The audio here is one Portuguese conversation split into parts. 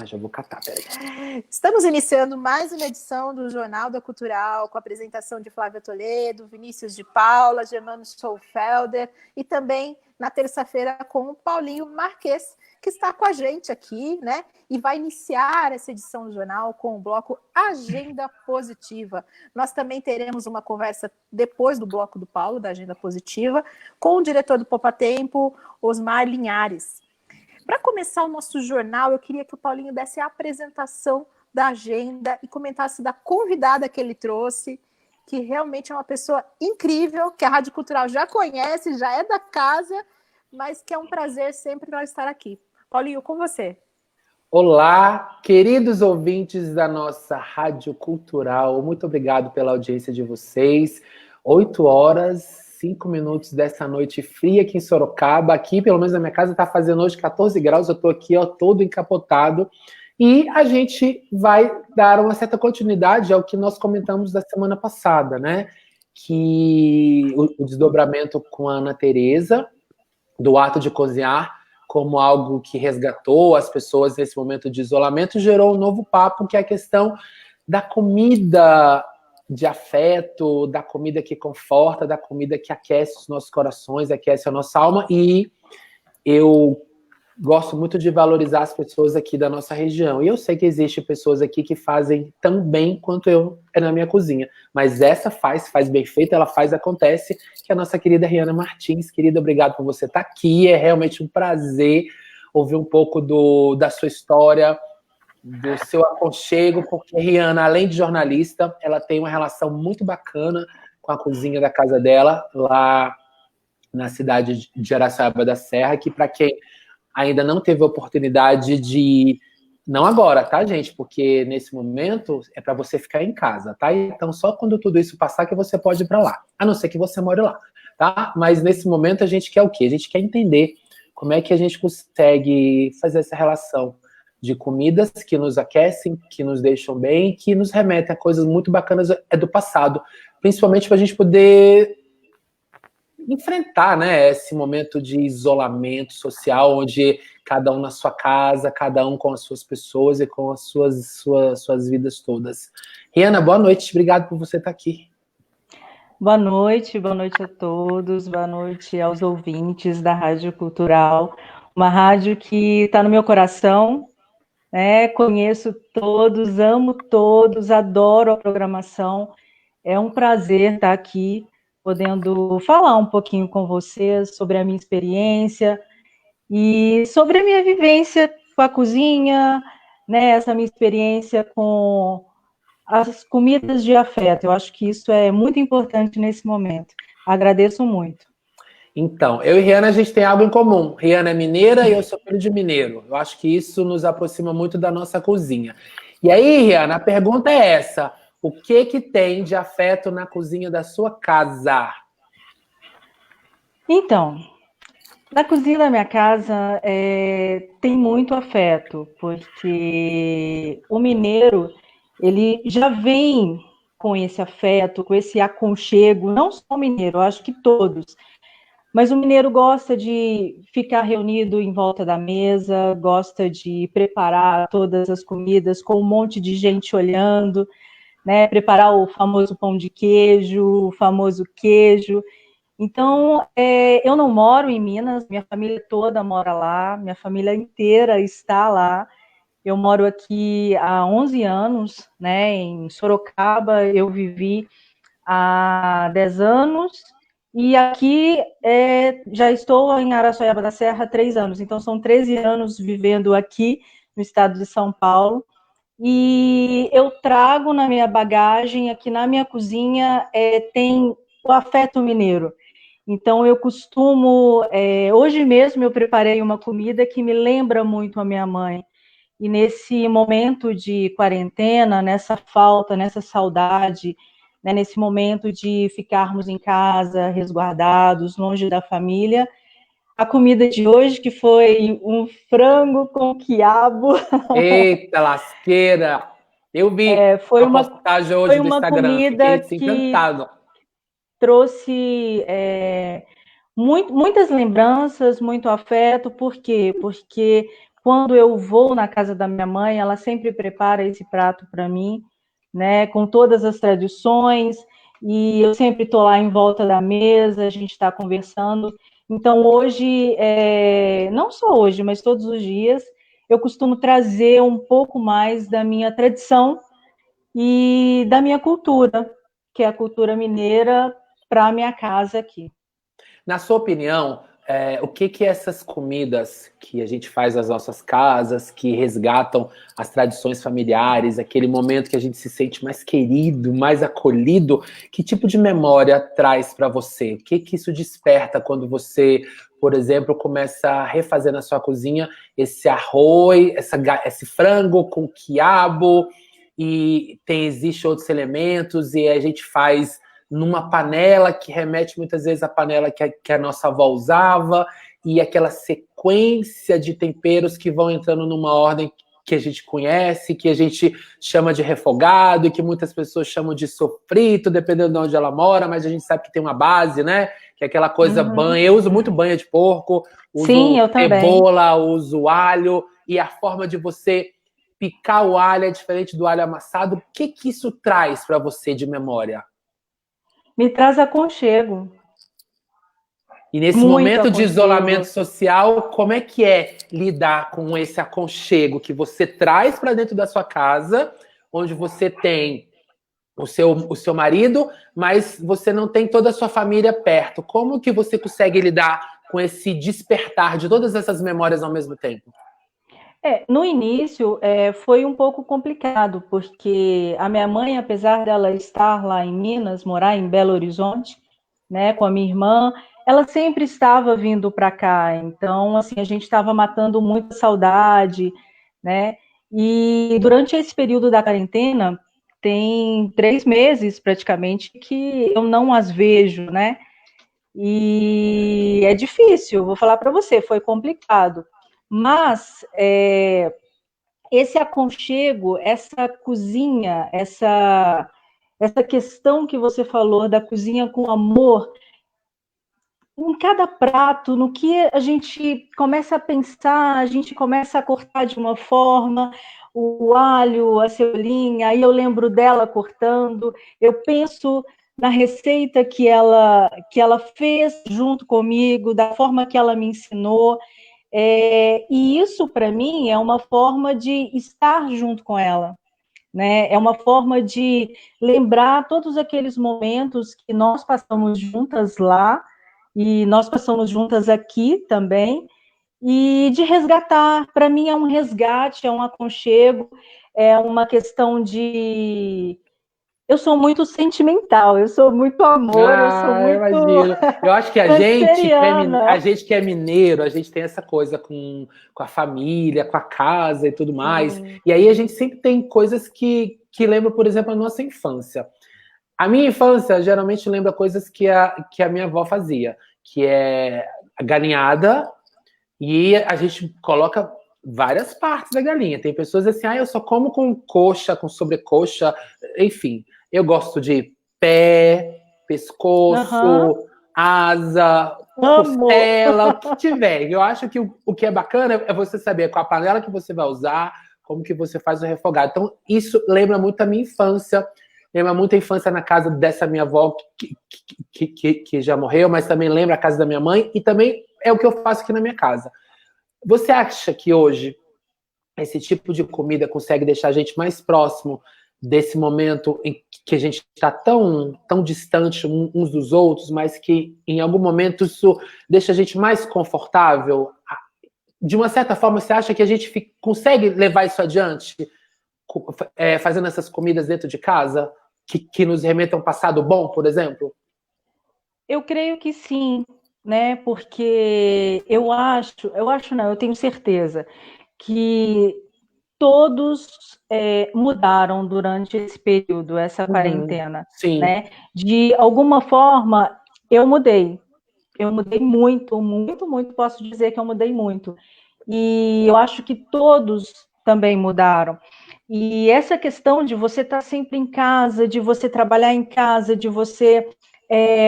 já vou catar, peraí. Estamos iniciando mais uma edição do Jornal da Cultural, com a apresentação de Flávia Toledo, Vinícius de Paula, Germano Schoenfelder, e também na terça-feira com o Paulinho Marques, que está com a gente aqui, né? E vai iniciar essa edição do jornal com o bloco Agenda Positiva. Nós também teremos uma conversa depois do bloco do Paulo, da Agenda Positiva, com o diretor do Poupa Tempo, Osmar Linhares. Para começar o nosso jornal, eu queria que o Paulinho desse a apresentação da agenda e comentasse da convidada que ele trouxe, que realmente é uma pessoa incrível, que a Rádio Cultural já conhece, já é da casa, mas que é um prazer sempre nós estar aqui. Paulinho, com você. Olá, queridos ouvintes da nossa Rádio Cultural, muito obrigado pela audiência de vocês. 8h05 dessa noite fria aqui em Sorocaba. Aqui, pelo menos na minha casa, está fazendo hoje 14 graus, eu estou aqui todo encapotado. E a gente vai dar uma certa continuidade ao que nós comentamos da semana passada, né? Que o desdobramento com a Ana Tereza, do ato de cozinhar, como algo que resgatou as pessoas nesse momento de isolamento, gerou um novo papo, que é a questão da comida de afeto, da comida que conforta, da comida que aquece os nossos corações, aquece a nossa alma. E eu gosto muito de valorizar as pessoas aqui da nossa região. E eu sei que existem pessoas aqui que fazem tão bem quanto eu na minha cozinha. Mas essa faz bem feito, ela faz, acontece, que é a nossa querida Riana Martins. Querida, obrigado por você estar aqui. É realmente um prazer ouvir um pouco da sua história, do seu aconchego, porque Riana, além de jornalista, ela tem uma relação muito bacana com a cozinha da casa dela, lá na cidade de Araçoiaba da Serra, que para quem ainda não teve a oportunidade de... Não agora, tá, gente? Porque nesse momento é para você ficar em casa, tá? Então, só quando tudo isso passar que você pode ir para lá. A não ser que você more lá, tá? Mas nesse momento a gente quer o quê? A gente quer entender como é que a gente consegue fazer essa relação de comidas que nos aquecem, que nos deixam bem, que nos remetem a coisas muito bacanas do passado. Principalmente para a gente poder enfrentar, né, esse momento de isolamento social, onde cada um na sua casa, cada um com as suas pessoas e com as suas vidas todas. Riana, boa noite, obrigado por você estar aqui. Boa noite a todos, boa noite aos ouvintes da Rádio Cultural, uma rádio que está no meu coração, né? Conheço todos, amo todos, adoro a programação, é um prazer estar aqui, podendo falar um pouquinho com vocês sobre a minha experiência e sobre a minha vivência com a cozinha, né, essa minha experiência com as comidas de afeto. Eu acho que isso é muito importante nesse momento. Agradeço muito. Então, eu e Riana, a gente tem algo em comum. Riana é mineira e eu sou filho de mineiro. Eu acho que isso nos aproxima muito da nossa cozinha. E aí, Riana, a pergunta é essa. O que tem de afeto na cozinha da sua casa? Então, na cozinha da minha casa tem muito afeto, porque o mineiro, ele já vem com esse afeto, com esse aconchego, não só o mineiro, eu acho que todos, mas o mineiro gosta de ficar reunido em volta da mesa, gosta de preparar todas as comidas com um monte de gente olhando, né? Preparar o famoso pão de queijo, o famoso queijo. Então, eu não moro em Minas, minha família toda mora lá, minha família inteira está lá. Eu moro aqui há 11 anos, né? Em Sorocaba, eu vivi há 10 anos, e aqui já estou em Araçoiaba da Serra há 3 anos, então são 13 anos vivendo aqui no estado de São Paulo. E eu trago na minha bagagem, aqui na minha cozinha, tem o afeto mineiro. Então, eu costumo... hoje mesmo eu preparei uma comida que me lembra muito a minha mãe. E nesse momento de quarentena, nessa falta, nessa saudade, né, nesse momento de ficarmos em casa, resguardados, longe da família, a comida de hoje, que foi um frango com quiabo. Eita lasqueira! Eu vi Foi a postagem hoje do Instagram, comida fiquei encantado. Trouxe muitas lembranças, muito afeto. Por quê? Porque quando eu vou na casa da minha mãe, ela sempre prepara esse prato para mim, né, com todas as tradições, e eu sempre estou lá em volta da mesa, a gente está conversando. Então, hoje, não só hoje, mas todos os dias, eu costumo trazer um pouco mais da minha tradição e da minha cultura, que é a cultura mineira, para a minha casa aqui. Na sua opinião, o que essas comidas que a gente faz nas nossas casas, que resgatam as tradições familiares, aquele momento que a gente se sente mais querido, mais acolhido, que tipo de memória traz para você? O que isso desperta quando você, por exemplo, começa a refazer na sua cozinha esse arroz, esse frango com quiabo, e existem outros elementos, e a gente faz numa panela que remete muitas vezes à panela que a nossa avó usava, e aquela sequência de temperos que vão entrando numa ordem que a gente conhece, que a gente chama de refogado, e que muitas pessoas chamam de sofrito, dependendo de onde ela mora, mas a gente sabe que tem uma base, né? Que é aquela coisa banha. Eu uso muito banha de porco, uso cebola, uso alho, e a forma de você picar o alho é diferente do alho amassado. O que isso traz para você de memória? Me traz aconchego. E nesse momento de isolamento social, como é que é lidar com esse aconchego que você traz para dentro da sua casa, onde você tem o seu marido, mas você não tem toda a sua família perto? Como que você consegue lidar com esse despertar de todas essas memórias ao mesmo tempo? No início foi um pouco complicado, porque a minha mãe, apesar dela estar lá em Minas, morar em Belo Horizonte, né, com a minha irmã, ela sempre estava vindo para cá. Então, assim, a gente estava matando muita saudade, né? E durante esse período da quarentena, tem 3 meses praticamente que eu não as vejo, né? E é difícil, vou falar para você, foi complicado. Mas esse aconchego, essa cozinha, essa questão que você falou da cozinha com amor, em cada prato, no que a gente começa a pensar, a gente começa a cortar de uma forma, o alho, a cebolinha, aí eu lembro dela cortando, eu penso na receita que ela fez junto comigo, da forma que ela me ensinou. E isso, para mim, é uma forma de estar junto com ela, né? É uma forma de lembrar todos aqueles momentos que nós passamos juntas lá, e nós passamos juntas aqui também, e de resgatar. Para mim, é um resgate, é um aconchego, é uma questão de... Eu sou muito sentimental, eu sou muito amor, eu sou muito... Imagino. Eu acho que a gente que é mineiro, a gente tem essa coisa com a família, com a casa e tudo mais. E aí a gente sempre tem coisas que lembram, por exemplo, a nossa infância. A minha infância geralmente lembra coisas que a minha avó fazia, que é a galinhada, e a gente coloca várias partes da galinha. Tem pessoas assim, eu só como com coxa, com sobrecoxa, enfim. Eu gosto de pé, pescoço, asa, costela, o que tiver. Eu acho que o que é bacana é você saber qual a panela que você vai usar, como que você faz o refogado. Então, isso lembra muito a minha infância. Lembra muito a infância na casa dessa minha avó, que já morreu, mas também lembra a casa da minha mãe, e também é o que eu faço aqui na minha casa. Você acha que hoje esse tipo de comida consegue deixar a gente mais próximo desse momento em que a gente está tão distante uns dos outros, mas que em algum momento isso deixa a gente mais confortável? De uma certa forma, você acha que a gente consegue levar isso adiante, fazendo essas comidas dentro de casa, que nos remetam a um passado bom, por exemplo? Eu creio que sim, né? Porque eu tenho certeza que todos mudaram durante esse período, essa quarentena, sim. né? De alguma forma, eu mudei muito, muito, muito, posso dizer que eu mudei muito. E eu acho que todos também mudaram. E essa questão de você estar sempre em casa, de você trabalhar em casa, de você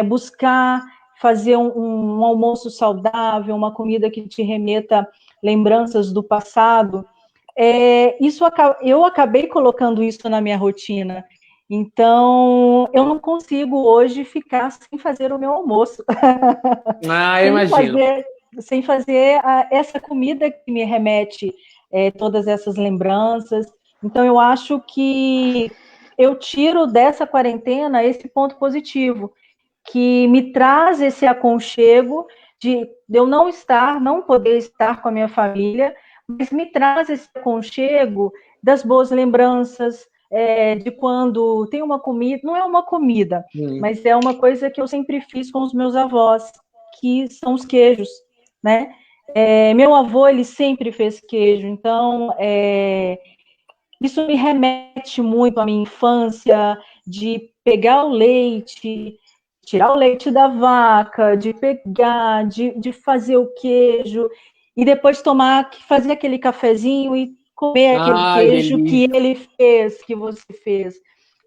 buscar fazer um almoço saudável, uma comida que te remeta lembranças do passado. Eu acabei colocando isso na minha rotina. Então, eu não consigo hoje ficar sem fazer o meu almoço. Ah, eu imagino. Sem fazer essa comida que me remete todas essas lembranças. Então, eu acho que eu tiro dessa quarentena esse ponto positivo, que me traz esse aconchego de eu não poder estar com a minha família, mas me traz esse aconchego das boas lembranças, de quando tem uma comida, não é uma comida, mas é uma coisa que eu sempre fiz com os meus avós, que são os queijos, né? Meu avô, ele sempre fez queijo, então isso me remete muito à minha infância, de pegar o leite, tirar o leite da vaca, de pegar, de fazer o queijo, e depois fazer aquele cafezinho e comer aquele queijo que ele fez, que você fez.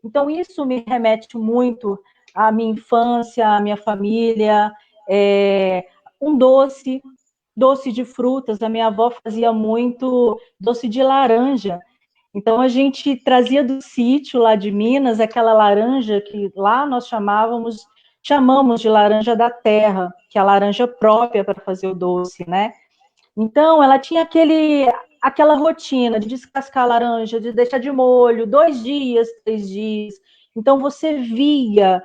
Então, isso me remete muito à minha infância, à minha família, um doce de frutas. A minha avó fazia muito doce de laranja. Então, a gente trazia do sítio lá de Minas aquela laranja que lá nós chamamos de laranja da terra, que é a laranja própria para fazer o doce, né? Então, ela tinha aquela rotina de descascar a laranja, de deixar de molho 2 dias, 3 dias. Então, você via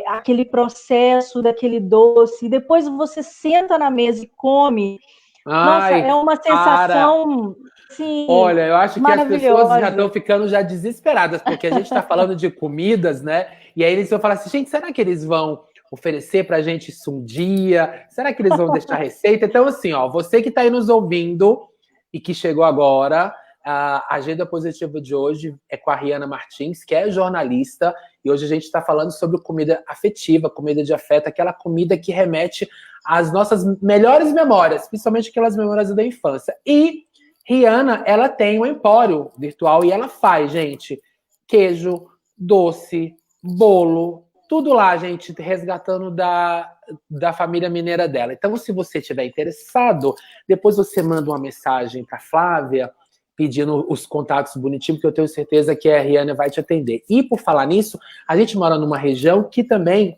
aquele processo daquele doce, e depois você senta na mesa e come. Nossa, é uma sensação, sim, olha, eu acho que as pessoas já estão maravilhosa. ficando já desesperadas, porque a gente está falando de comidas, né? E aí eles vão falar assim, gente, será que eles vão oferecer pra gente isso um dia? Será que eles vão deixar receita? Então, assim, ó, você que está aí nos ouvindo e que chegou agora, a Agenda Positiva de hoje é com a Riana Martins, que é jornalista, e hoje a gente está falando sobre comida afetiva, comida de afeto, aquela comida que remete às nossas melhores memórias, principalmente aquelas memórias da infância. E Riana, ela tem um empório virtual e ela faz, gente, queijo, doce, bolo, tudo lá, gente, resgatando da família mineira dela. Então, se você estiver interessado, depois você manda uma mensagem para Flávia pedindo os contatos bonitinhos, porque eu tenho certeza que a Riana vai te atender. E por falar nisso, a gente mora numa região que também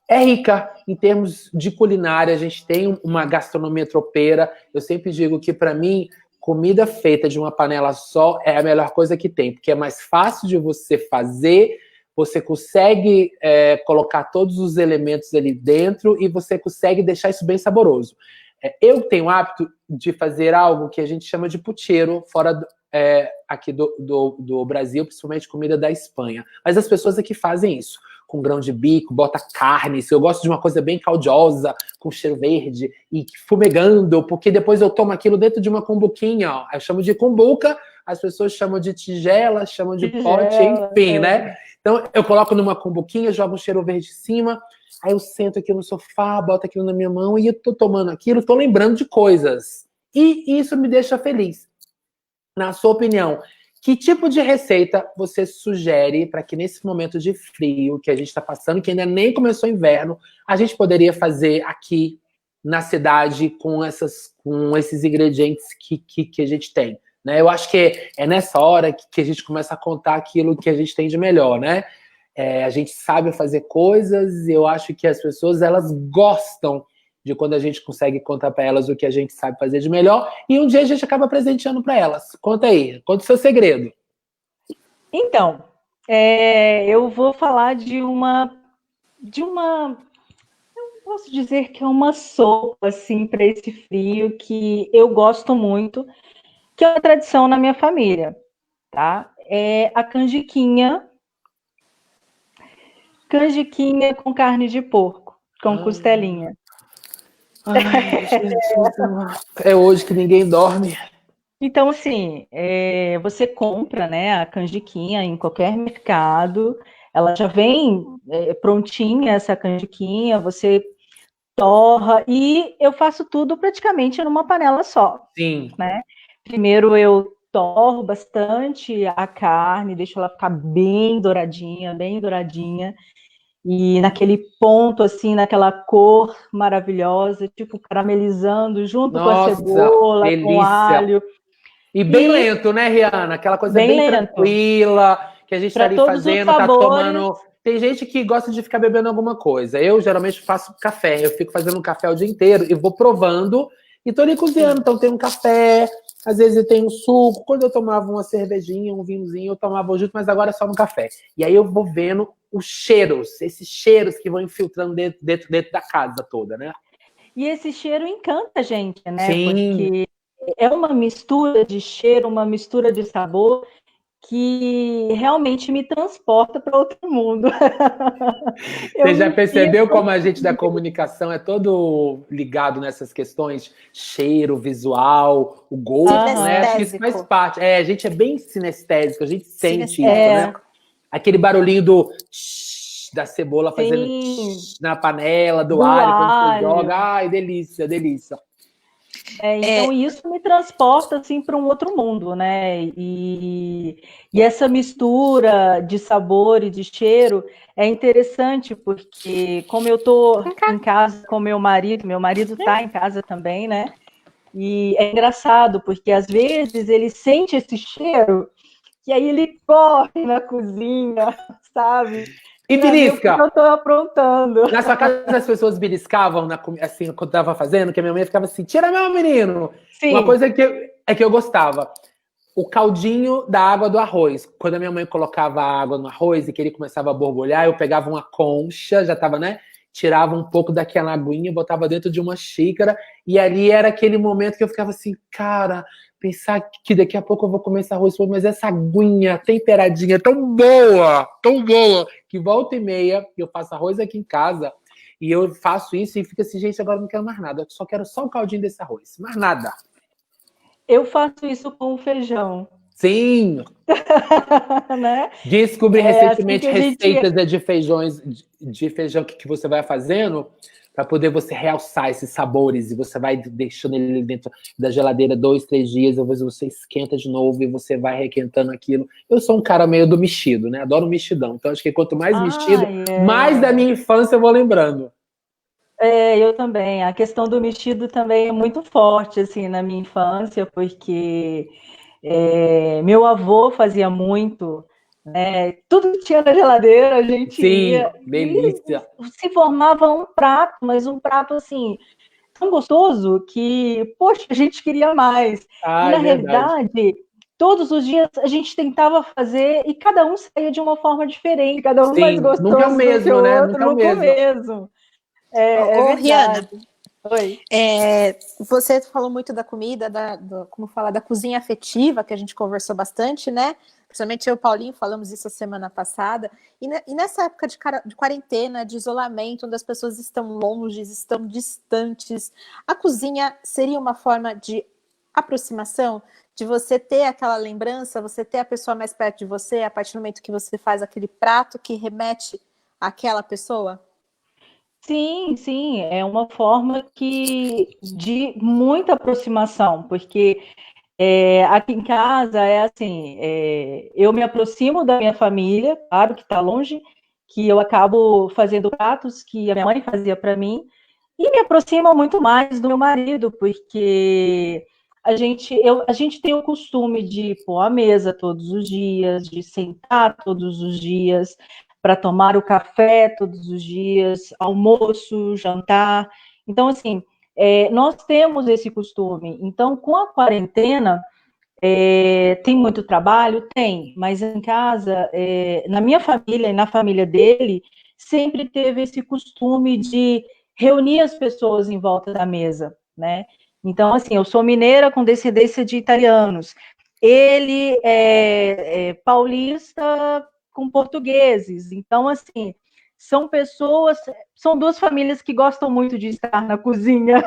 é rica em termos de culinária, a gente tem uma gastronomia tropeira. Eu sempre digo que, para mim, comida feita de uma panela só é a melhor coisa que tem, porque é mais fácil de você fazer, você consegue colocar todos os elementos ali dentro e você consegue deixar isso bem saboroso. Eu tenho o hábito de fazer algo que a gente chama de pucheiro, fora aqui do Brasil, principalmente comida da Espanha. Mas as pessoas aqui fazem isso com grão de bico, bota carne. Eu gosto de uma coisa bem caldiosa, com cheiro verde e fumegando, porque depois eu tomo aquilo dentro de uma cumbuquinha, ó. Eu chamo de cumbuca, as pessoas chamam de tigela, chamam de pote, enfim, né? Então eu coloco numa cumbuquinha, jogo um cheiro verde em cima, aí eu sento aqui no sofá, boto aquilo na minha mão e eu tô tomando aquilo, tô lembrando de coisas. E isso me deixa feliz. Na sua opinião, que tipo de receita você sugere para que nesse momento de frio que a gente está passando, que ainda nem começou o inverno, a gente poderia fazer aqui na cidade com esses ingredientes que a gente tem? Né? Eu acho que é nessa hora que a gente começa a contar aquilo que a gente tem de melhor, né? A gente sabe fazer coisas e eu acho que as pessoas elas gostam de quando a gente consegue contar para elas o que a gente sabe fazer de melhor, e um dia a gente acaba presenteando para elas. Conta aí, conta o seu segredo. Então, eu vou falar de uma, eu posso dizer que é uma sopa, assim, para esse frio, que eu gosto muito, que é uma tradição na minha família, tá? É a canjiquinha com carne de porco, com costelinha. Ai, gente, é hoje que ninguém dorme. Então, assim, você compra, né, a canjiquinha em qualquer mercado, ela já vem prontinha, essa canjiquinha, você torra, e eu faço tudo praticamente numa panela só. Sim. Né? Primeiro eu torro bastante a carne, deixo ela ficar bem douradinha, e naquele ponto, assim, naquela cor maravilhosa, tipo caramelizando junto com a Nossa, cebola, com o delícia. alho. E bem lento, né, Rihanna? Aquela coisa Bem bem lento. tranquila, que a gente tá Para ali todos os fazendo, tá sabores. tomando. Tem gente que gosta de ficar bebendo alguma coisa. Eu geralmente faço café. Eu fico fazendo um café o dia inteiro e vou provando e tô ali cozinhando. Então tem um café, às vezes tem um suco. Quando eu tomava uma cervejinha, um vinhozinho, eu tomava junto, mas agora é só no café. E aí eu vou vendo os cheiros, esses cheiros que vão infiltrando dentro da casa toda, né? E esse cheiro encanta a gente, né? Sim. Porque é uma mistura de cheiro, uma mistura de sabor que realmente me transporta para outro mundo. Você Eu já me percebeu sinto. como a gente da comunicação é todo ligado nessas questões? Cheiro, visual, o gosto, né? Acho que isso faz Sinestésico. parte. É, a gente é bem sinestésico, a gente sente isso, né? Sinestésico. Aquele barulhinho do tsh, da cebola fazendo Sim, tsh na panela, do do alho, quando você alho. joga. Ai, delícia, delícia. Então, isso me transporta assim, para um outro mundo, né? E essa mistura de sabor e de cheiro é interessante, porque como eu estou em casa com meu marido está em casa também, né? E é engraçado, porque às vezes ele sente esse cheiro, e aí ele corre na cozinha, sabe? E Para ver o que belisca! eu estou aprontando. Na sua casa as pessoas beliscavam assim, quando tava fazendo, que a minha mãe ficava assim, tira meu menino! Uma Sim. coisa que eu gostava. O caldinho da água do arroz. Quando a minha mãe colocava a água no arroz e que ele começava a borbulhar, eu pegava uma concha, já tava, né? Tirava um pouco daquela aguinha, botava dentro de uma xícara, e ali era aquele momento que eu ficava assim, cara, pensar que daqui a pouco eu vou comer esse arroz, mas essa aguinha temperadinha é tão boa, que volta e meia eu faço arroz aqui em casa, e eu faço isso e fica assim, gente, agora eu não quero mais nada, eu só quero só o caldinho desse arroz, mais nada. Eu faço isso com o feijão. Sim, Né? descobri É assim que recentemente a gente. receitas de feijão que você vai fazendo para poder você realçar esses sabores e você vai deixando ele dentro da geladeira 2, 3 dias, depois você esquenta de novo e você vai requentando aquilo. Eu sou um cara meio do mexido, né? Adoro mexidão. Então acho que quanto mais mexido, mais da minha infância eu vou lembrando. Eu também. A questão do mexido também é muito forte assim na minha infância, porque meu avô fazia muito, né? Tudo que tinha na geladeira a gente Sim, ia e delícia. se formava um prato, mas um prato assim tão gostoso que, poxa, a gente queria mais. E Ah, é na verdade. realidade, todos os dias a gente tentava fazer e cada um saía de uma forma diferente, cada um mais Sim, nunca é o gostoso do que mesmo, o né? outro Nunca é o no mesmo. começo. É Ô, verdade. Rihanna, Oi. você falou muito da comida, como falar, da cozinha afetiva, que a gente conversou bastante, né? Principalmente eu e o Paulinho falamos isso a semana passada. E nessa época de quarentena, de isolamento, onde as pessoas estão longe, estão distantes, a cozinha seria uma forma de aproximação, de você ter aquela lembrança, você ter a pessoa mais perto de você, a partir do momento que você faz aquele prato que remete àquela pessoa? Sim, sim, é uma forma de muita aproximação, porque aqui em casa é assim, eu me aproximo da minha família, claro que está longe, que eu acabo fazendo pratos que a minha mãe fazia para mim, e me aproxima muito mais do meu marido, porque a gente tem o costume de pôr a mesa todos os dias, de sentar todos os dias, para tomar o café todos os dias, almoço, jantar. Então, assim, nós temos esse costume. Então, com a quarentena, tem muito trabalho? Tem, mas em casa, na minha família e na família dele, sempre teve esse costume de reunir as pessoas em volta da mesa, né? Então, assim, eu sou mineira com descendência de italianos. Ele é paulista com portugueses. Então, assim, são duas famílias que gostam muito de estar na cozinha,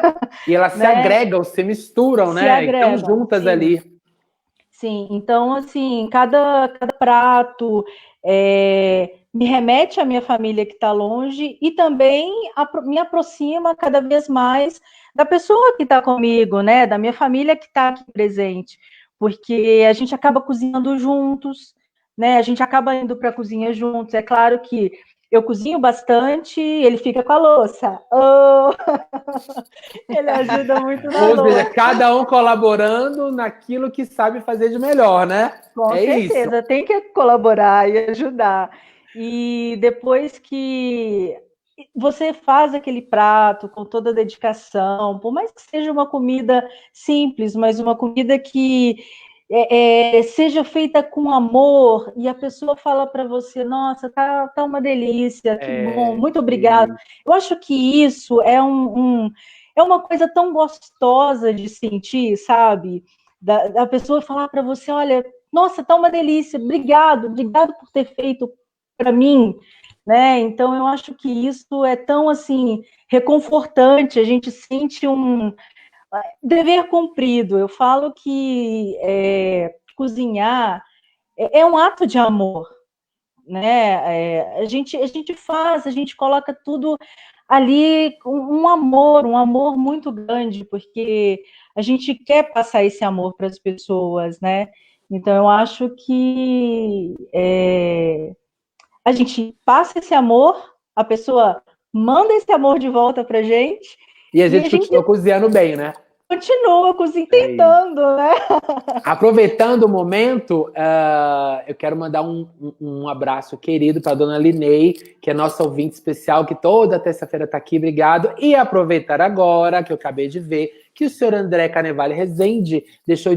E elas se né? agregam, se misturam, Se né? E estão agregam, juntas sim. ali. Sim, então, assim, cada prato me remete à minha família que está longe e também me aproxima cada vez mais da pessoa que está comigo, né? Da minha família que está aqui presente, porque a gente acaba cozinhando juntos, né? A gente acaba indo para a cozinha juntos. É claro que eu cozinho bastante, ele fica com a louça. Oh! Ele ajuda muito na Ou louça. seja, cada um colaborando naquilo que sabe fazer de melhor, né? Com certeza, isso. tem que colaborar e ajudar. E depois que você faz aquele prato com toda a dedicação, por mais que seja uma comida simples, mas uma comida que seja feita com amor, e a pessoa fala para você, nossa, tá uma delícia, que bom, muito obrigado. Eu acho que isso é é uma coisa tão gostosa de sentir, sabe? Da pessoa falar para você, olha, nossa, tá uma delícia, obrigado por ter feito para mim, né? Então eu acho que isso é tão assim reconfortante, a gente sente um dever cumprido. Eu falo que cozinhar é um ato de amor, né? A gente faz, a gente coloca tudo ali com um amor muito grande, porque a gente quer passar esse amor para as pessoas, né? Então eu acho que a gente passa esse amor, a pessoa manda esse amor de volta para gente, E a e a gente gente continua cozinhando bem, né? continua tentando, né? Aproveitando o momento, eu quero mandar um abraço querido para a dona Linei, que é nossa ouvinte especial, que toda terça-feira está aqui, obrigado. E aproveitar agora, que eu acabei de ver, que o senhor André Carnevale Rezende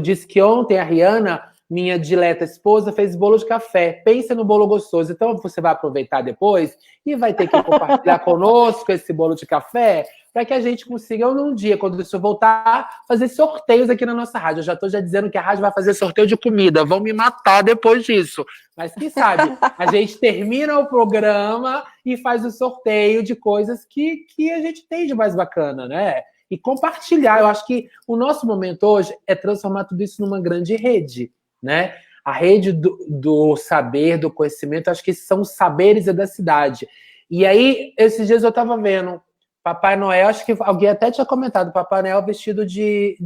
disse que ontem a Rihanna, minha dileta esposa, fez bolo de café. Pensa no bolo gostoso. Então você vai aproveitar depois e vai ter que compartilhar conosco esse bolo de café, para que a gente consiga, num dia, quando isso voltar, fazer sorteios aqui na nossa rádio. Eu já estou dizendo que a rádio vai fazer sorteio de comida. Vão me matar depois disso. Mas quem sabe, a gente termina o programa e faz o sorteio de coisas que a gente tem de mais bacana, né? E compartilhar. Eu acho que o nosso momento hoje é transformar tudo isso numa grande rede, né? A rede do saber, do conhecimento, acho que são os saberes da cidade. E aí, esses dias eu estava vendo Papai Noel, acho que alguém até tinha comentado, Papai Noel vestido de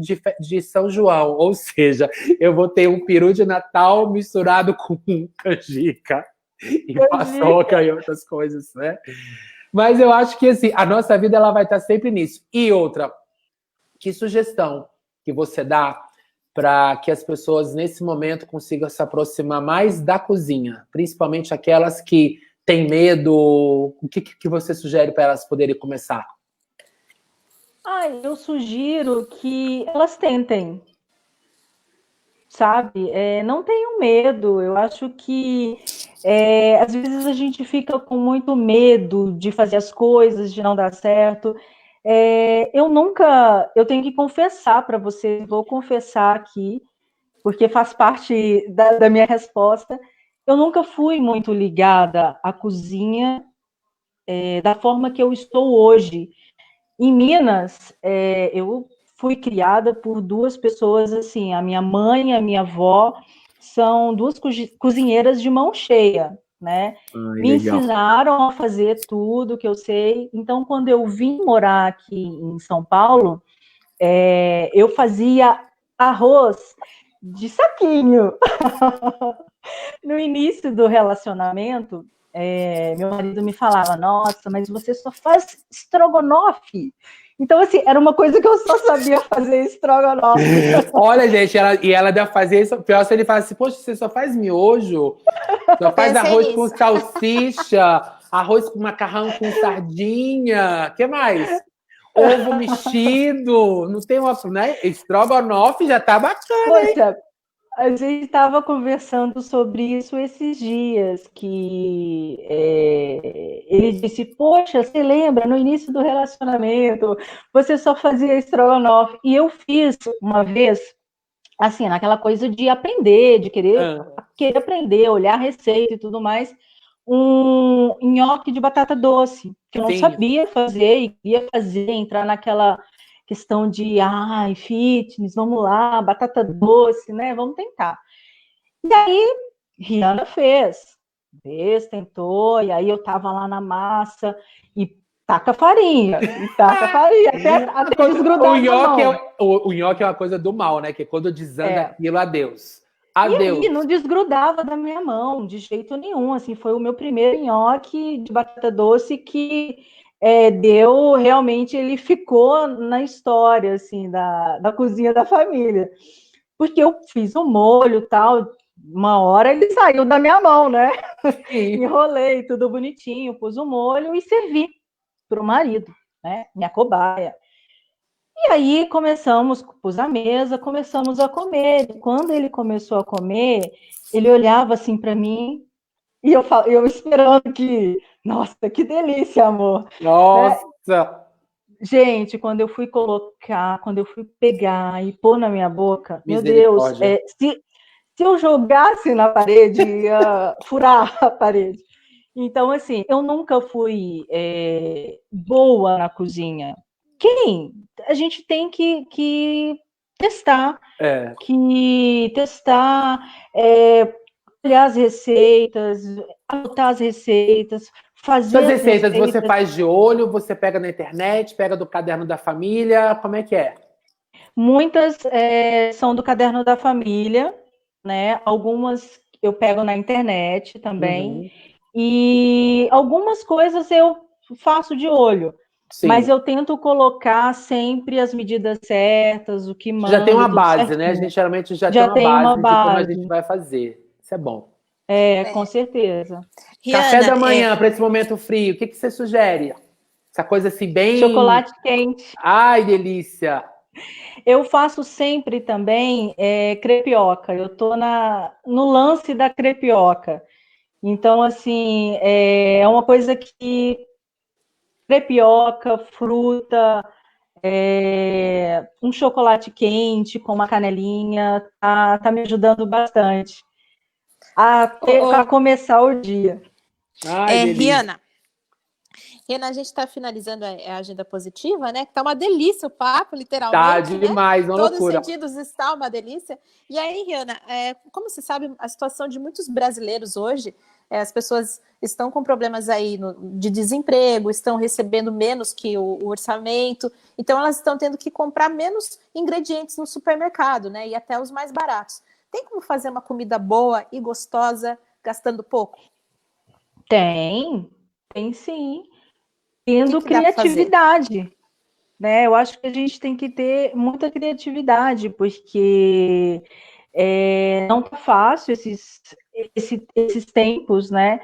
São João, ou seja, eu vou ter um peru de Natal misturado com canjica e paçoca e outras coisas, né? Mas eu acho que assim, a nossa vida ela vai estar sempre nisso. E outra, que sugestão que você dá para que as pessoas nesse momento consigam se aproximar mais da cozinha, principalmente aquelas que têm medo? O que você sugere para elas poderem começar? Eu sugiro que elas tentem, sabe? Não tenham medo. Eu acho que às vezes a gente fica com muito medo de fazer as coisas, de não dar certo. Eu tenho que confessar para você, vou confessar aqui, porque faz parte da minha resposta. Eu nunca fui muito ligada à cozinha da forma que eu estou hoje. Em Minas, eu fui criada por duas pessoas assim, a minha mãe e a minha avó são duas cozinheiras de mão cheia, né? Me ensinaram a fazer tudo que eu sei. Então, quando eu vim morar aqui em São Paulo, eu fazia arroz de saquinho. No início do relacionamento, meu marido me falava, nossa, mas você só faz estrogonofe. Então, assim, era uma coisa que eu só sabia fazer, estrogonofe. Olha, gente, ela deve fazer isso. Pior se ele fala assim, poxa, você só faz miojo, só faz arroz com salsicha, arroz com macarrão com sardinha, o que mais? Ovo mexido, não tem uma, né? Estrogonofe já tá bacana, poxa, hein? A gente estava conversando sobre isso esses dias, que ele disse, poxa, você lembra, no início do relacionamento, você só fazia estrogonofe. E eu fiz uma vez, assim, naquela coisa de aprender, de querer aprender, olhar a receita e tudo mais, um nhoque de batata doce, que eu não sabia fazer, e queria fazer, entrar naquela questão de, fitness, vamos lá, batata doce, né? Vamos tentar. E aí, Rihanna fez, tentou, e aí eu tava lá na massa, e taca farinha, até desgrudar o nhoque é uma coisa do mal, né? Que quando desanda aquilo, adeus. Adeus. E aí não desgrudava da minha mão, de jeito nenhum. Assim, foi o meu primeiro nhoque de batata doce que deu, realmente, ele ficou na história, assim, da cozinha da família. Porque eu fiz o molho e tal, uma hora ele saiu da minha mão, né? Sim. Enrolei tudo bonitinho, pus o molho e servi para o marido, né? Minha cobaia. E aí pus a mesa, começamos a comer. E quando ele começou a comer, ele olhava assim para mim e eu esperando nossa, que delícia, amor. Né? Nossa! Gente, quando eu fui pegar e pôr na minha boca, meu Deus, Misericórdia. se eu jogasse na parede, ia furar a parede. Então, assim, eu nunca fui boa na cozinha. A gente tem que testar, olhar as receitas, anotar as receitas, fazer Suas as receitas você receitas. faz de olho, você pega na internet, pega do caderno da família, como é que é? Muitas são do caderno da família, né? Algumas eu pego na internet também. Uhum. E algumas coisas eu faço de olho. Mas Sim. eu tento colocar sempre as medidas certas, o que Já tem manda, uma tudo base, né? A certinho. gente geralmente já tem Já uma tem uma base de como a gente base, vai fazer. Isso é bom. com certeza. Café Riana, da manhã para esse momento frio, o que você sugere? Essa coisa assim bem. Chocolate quente. Ai, delícia! Eu faço sempre também crepioca. Eu estou no lance da crepioca. Então, assim, é uma coisa que crepioca, fruta, um chocolate quente com uma canelinha, tá me ajudando bastante a começar o dia. Ai, delícia. Riana, a gente está finalizando a agenda positiva, né? Que tá uma delícia o papo, Tá literalmente, né? demais, uma Todos os loucura. sentidos está uma delícia. E aí, Riana, como você sabe, a situação de muitos brasileiros hoje, as pessoas estão com problemas aí de desemprego, estão recebendo menos que o orçamento, então elas estão tendo que comprar menos ingredientes no supermercado, né? E até os mais baratos. Tem como fazer uma comida boa e gostosa gastando pouco? Tem sim. O Tendo que dá para fazer? criatividade, né? Eu acho que a gente tem que ter muita criatividade, porque não tá fácil esses tempos, né?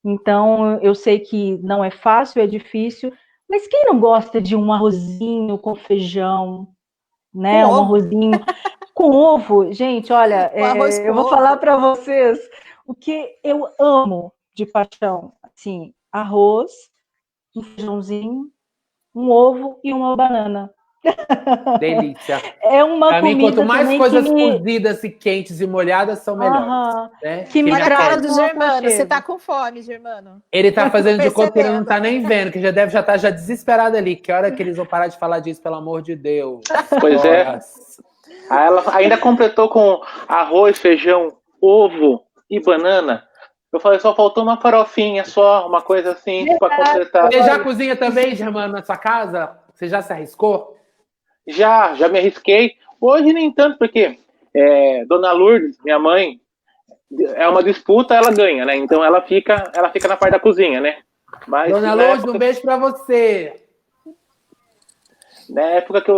Então, eu sei que não é fácil, é difícil, mas quem não gosta de um arrozinho com feijão, Com né? Um ovo? arrozinho com ovo. Gente, olha, O arroz com eu vou falar ovo? para vocês o que eu amo de paixão, assim, arroz, um feijãozinho, um ovo e uma banana. Delícia. É uma Para mim, quanto comida mais também coisas cozidas e quentes e molhadas, são melhores. Né? que Quem me Olha já a cara quer. traz do um Germano. Você tá aconchego. com fome, Germano. Ele tá Tô fazendo de conta que ele não percebendo. tá nem vendo, que já deve já estar já desesperado ali. Que hora que eles vão parar de falar disso, pelo amor de Deus? Pois é. Horas. Aí ela ainda completou com arroz, feijão, ovo e banana. Eu falei, só faltou uma farofinha só, uma coisa assim, para completar. Você já cozinha também, Germano, na sua casa? Você já se arriscou? Já me arrisquei. Hoje nem tanto, porque Dona Lourdes, minha mãe, é uma disputa, ela ganha, né? Então ela fica na parte da cozinha, né? Mas Dona Lourdes, um beijo pra você. na época que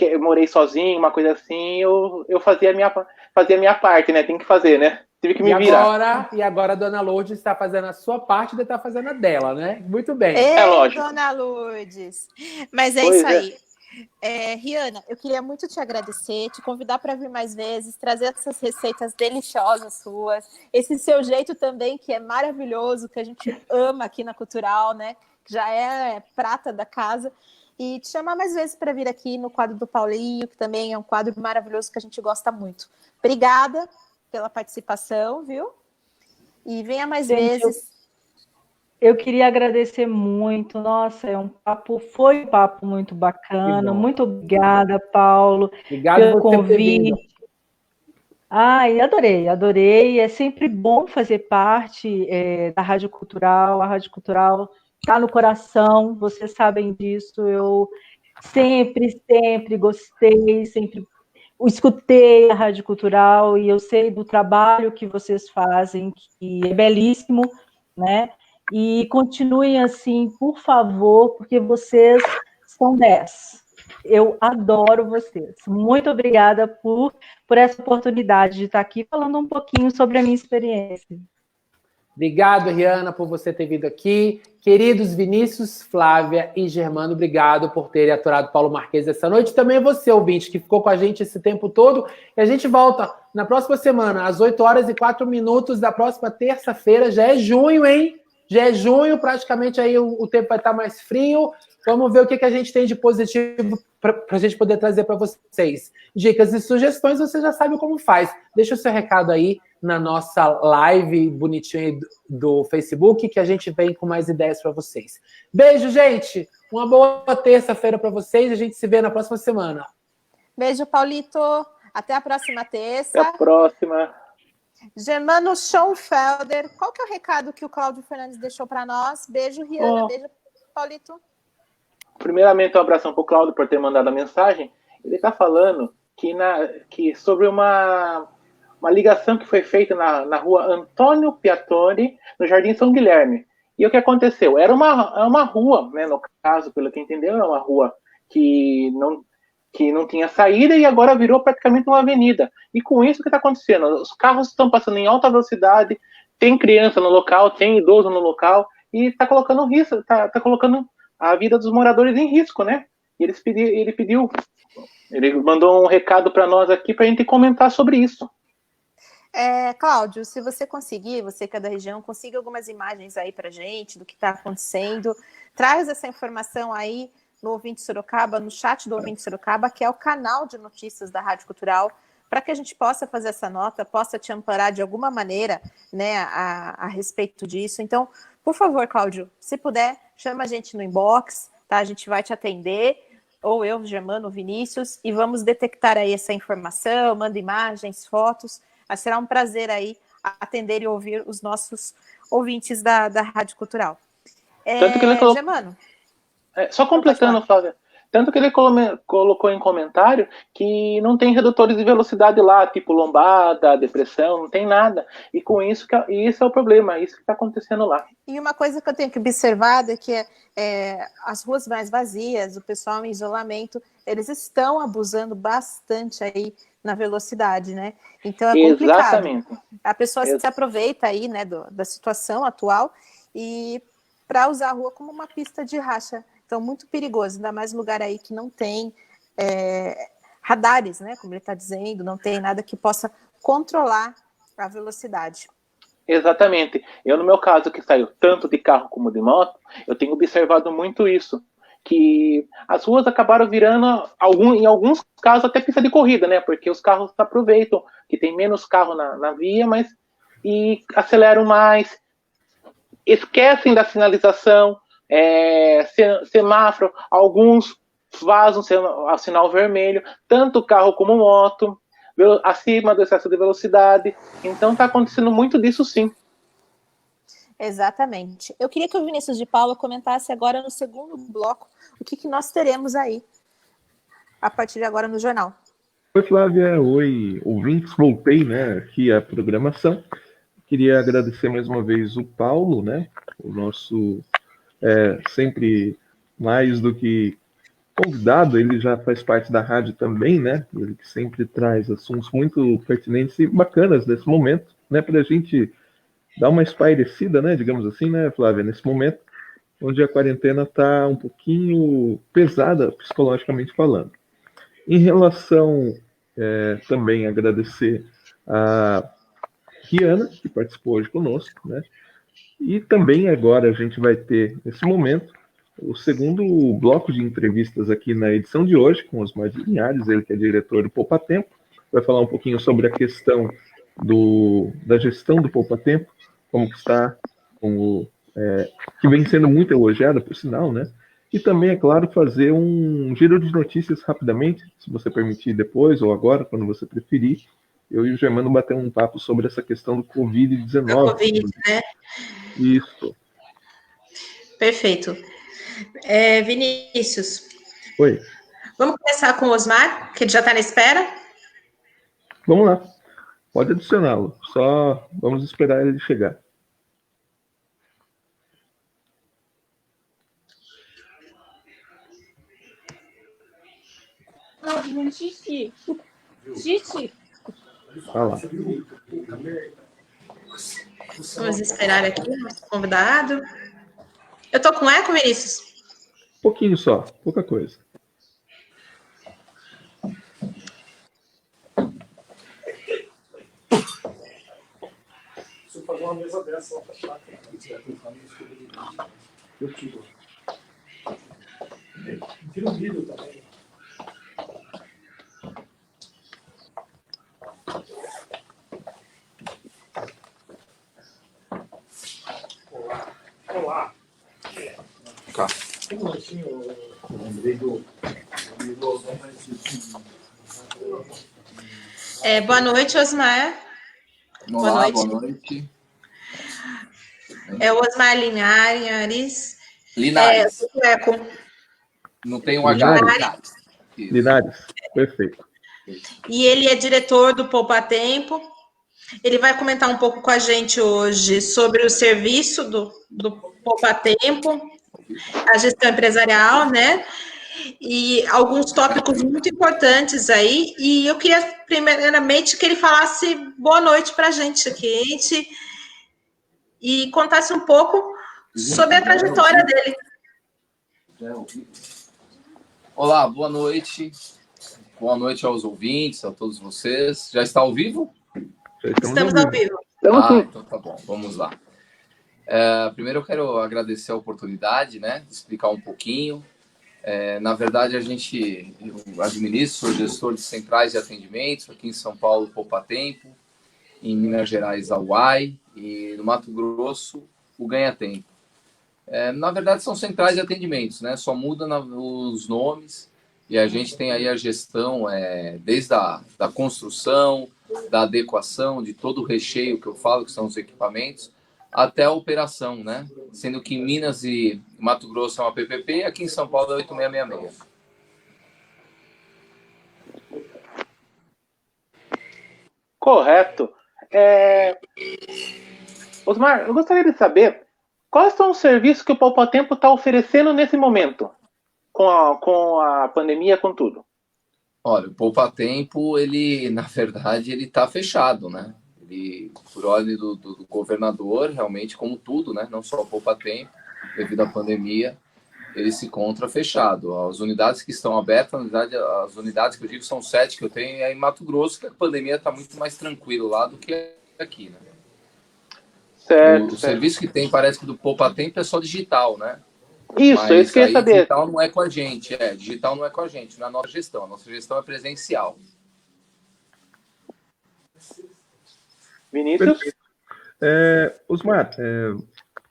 eu morei sozinho, uma coisa assim, eu fazia a minha parte, né? Tem que fazer, né? Tive que me virar. E agora a Dona Lourdes está fazendo a sua parte e está fazendo a dela, né? Muito bem. Ei, lógico. Dona Lourdes. Mas é Pois isso aí. Riana, eu queria muito te agradecer, te convidar para vir mais vezes, trazer essas receitas deliciosas suas, esse seu jeito também que é maravilhoso, que a gente ama aqui na Cultural, né? Que já é prata da casa. E te chamar mais vezes para vir aqui no quadro do Paulinho, que também é um quadro maravilhoso que a gente gosta muito. Obrigada pela participação, viu? E venha mais vezes. Eu queria agradecer muito. Nossa, foi um papo muito bacana. Muito obrigada, Paulo, Obrigado pelo por ter vindo. convite. Ai, adorei. É sempre bom fazer parte da Rádio Cultural. A Rádio Cultural está no coração, vocês sabem disso. Eu sempre gostei, sempre escutei a Rádio Cultural e eu sei do trabalho que vocês fazem, que é belíssimo, né? E continuem assim, por favor, porque vocês são 10. Eu adoro vocês. Muito obrigada por essa oportunidade de estar aqui falando um pouquinho sobre a minha experiência. Obrigado, Rihanna, por você ter vindo aqui. Queridos Vinícius, Flávia e Germano, obrigado por terem aturado Paulo Marques essa noite. Também você, ouvinte, que ficou com a gente esse tempo todo. E a gente volta na próxima semana, às 8h04 da próxima terça-feira. Já é junho, hein? Já é junho, praticamente aí o tempo vai estar mais frio. Vamos ver o que a gente tem de positivo para a gente poder trazer para vocês. Dicas e sugestões, você já sabe como faz. Deixa o seu recado aí na nossa live bonitinha do Facebook, que a gente vem com mais ideias para vocês. Beijo, gente! Uma boa terça-feira para vocês. A gente se vê na próxima semana. Beijo, Paulito. Até a próxima terça. Até a próxima. Germano Schoenfelder, qual que é o recado que o Cláudio Fernandes deixou para nós? Beijo, Rihanna. Beijo, Paulito. Primeiramente, um abração para o Cláudio por ter mandado a mensagem. Ele está falando que sobre uma ligação que foi feita na rua Antônio Piattoni, no Jardim São Guilherme. E o que aconteceu? Era uma rua, né, no caso, pelo que entendeu, era uma rua que não tinha saída e agora virou praticamente uma avenida. E com isso, o que está acontecendo? Os carros estão passando em alta velocidade, tem criança no local, tem idoso no local, e está colocando risco, está colocando a vida dos moradores em risco, né? E ele mandou um recado para nós aqui para a gente comentar sobre isso. Cláudio, se você conseguir, você que é da região, consiga algumas imagens aí para gente do que está acontecendo. Traz essa informação aí no Ouvinte Sorocaba, no chat do Ouvinte Sorocaba, que é o canal de notícias da Rádio Cultural, para que a gente possa fazer essa nota, possa te amparar de alguma maneira, né, a respeito disso. Então, por favor, Cláudio, se puder, chama a gente no inbox, tá? A gente vai te atender, ou eu, Germano, Vinícius, e vamos detectar aí essa informação, manda imagens, fotos. Será um prazer aí atender e ouvir os nossos ouvintes da Rádio Cultural. Tanto que ele colocou... Germano. Só completando, Flávia. Tanto que ele colocou em comentário que não tem redutores de velocidade lá, tipo lombada, depressão, não tem nada. E com isso, isso é o problema, isso que está acontecendo lá. E uma coisa que eu tenho que observar é que as ruas mais vazias, o pessoal em isolamento, eles estão abusando bastante aí na velocidade, né? Então é complicado. Exatamente. A pessoa se aproveita aí, né, da situação atual e para usar a rua como uma pista de racha. Então, muito perigoso, ainda mais lugar aí que não tem radares, né? Como ele está dizendo, não tem nada que possa controlar a velocidade. Exatamente. Eu, no meu caso, que saio tanto de carro como de moto, eu tenho observado muito isso. Que as ruas acabaram virando, em alguns casos, até pista de corrida, né? Porque os carros aproveitam, que tem menos carro na via, e aceleram mais, esquecem da sinalização, semáforo, alguns vazam o sinal vermelho, tanto carro como moto, acima do excesso de velocidade. Então está acontecendo muito disso, sim. Exatamente. Eu queria que o Vinícius de Paula comentasse agora no segundo bloco o que nós teremos aí a partir de agora no jornal. Oi, Flávia. Oi, ouvintes. Voltei, né, aqui à programação. Queria agradecer mais uma vez o Paulo, né, o nosso sempre mais do que convidado, ele já faz parte da rádio também, né, ele que sempre traz assuntos muito pertinentes e bacanas nesse momento, né, para a gente dar uma espairecida, né, digamos assim, né, Flávia, nesse momento onde a quarentena está um pouquinho pesada, psicologicamente falando. Em relação, também agradecer a Rihanna, que participou hoje conosco, né, e também agora a gente vai ter, nesse momento, o segundo bloco de entrevistas aqui na edição de hoje, com Osmar de Linhares, ele que é diretor do Poupa Tempo, vai falar um pouquinho sobre a questão da gestão do Poupa Tempo, como que está, que vem sendo muito elogiada, por sinal, né? E também, é claro, fazer um giro de notícias rapidamente, se você permitir depois ou agora, quando você preferir. Eu e o Germano bater um papo sobre essa questão do Covid-19. Covid, né? Isso. Perfeito. Vinícius. Oi. Vamos começar com o Osmar, que ele já está na espera? Vamos lá. Pode adicioná-lo. Só vamos esperar ele chegar. Xixi. Vai lá. Vamos esperar aqui o nosso convidado. Eu tô com eco, Vinícius? Pouquinho só, pouca coisa. Se eu fazer uma mesa dessa, ela tá eu tiro. Tira o vídeo também. Olá. Tá. Tem um lanchinho, eu lembrei do Osmar, Boa noite, Osmar. Olá, boa noite. É o Osmar Linhares. Linares. Eco. Não tem o H. Linares, perfeito. E ele é diretor do Poupa Tempo. Ele vai comentar um pouco com a gente hoje sobre o serviço do Poupa Tempo, a gestão empresarial, né? E alguns tópicos muito importantes aí. E eu queria, primeiramente, que ele falasse boa noite para a gente aqui e contasse um pouco sobre a trajetória dele. Olá, boa noite. Boa noite aos ouvintes, a todos vocês. Já está ao vivo? Já Estamos ao vivo. Então tá bom, vamos lá. Primeiro eu quero agradecer a oportunidade, né, de explicar um pouquinho. Na verdade, eu administro, sou gestor de centrais de atendimentos, aqui em São Paulo, Poupa Tempo, em Minas Gerais, a UAI, e no Mato Grosso, o Ganha Tempo. Na verdade, são centrais de atendimentos, né, só muda os nomes, e a gente tem aí a gestão desde a da construção, da adequação, de todo o recheio que eu falo, que são os equipamentos, até a operação, né? Sendo que em Minas e Mato Grosso é uma PPP e aqui em São Paulo é 8666. Correto. Osmar, eu gostaria de saber quais são os serviços que o Poupa Tempo está oferecendo nesse momento, com a pandemia, com tudo. Olha, o Poupa Tempo, na verdade, ele está fechado, né? Ele, por ordem do governador, realmente, como tudo, né? Não só o Poupa Tempo, devido à pandemia, ele se encontra fechado. As unidades que estão abertas, as unidades que eu digo são 7 que eu tenho em Mato Grosso, que a pandemia está muito mais tranquilo lá do que aqui, né? Certo, o serviço que tem, parece que do Poupa Tempo é só digital, né? Isso, Mas é isso que eu ia saber. Digital não é com a gente, digital não é com a gente, não é a nossa gestão. A nossa gestão é presencial. Vinícius? Osmar,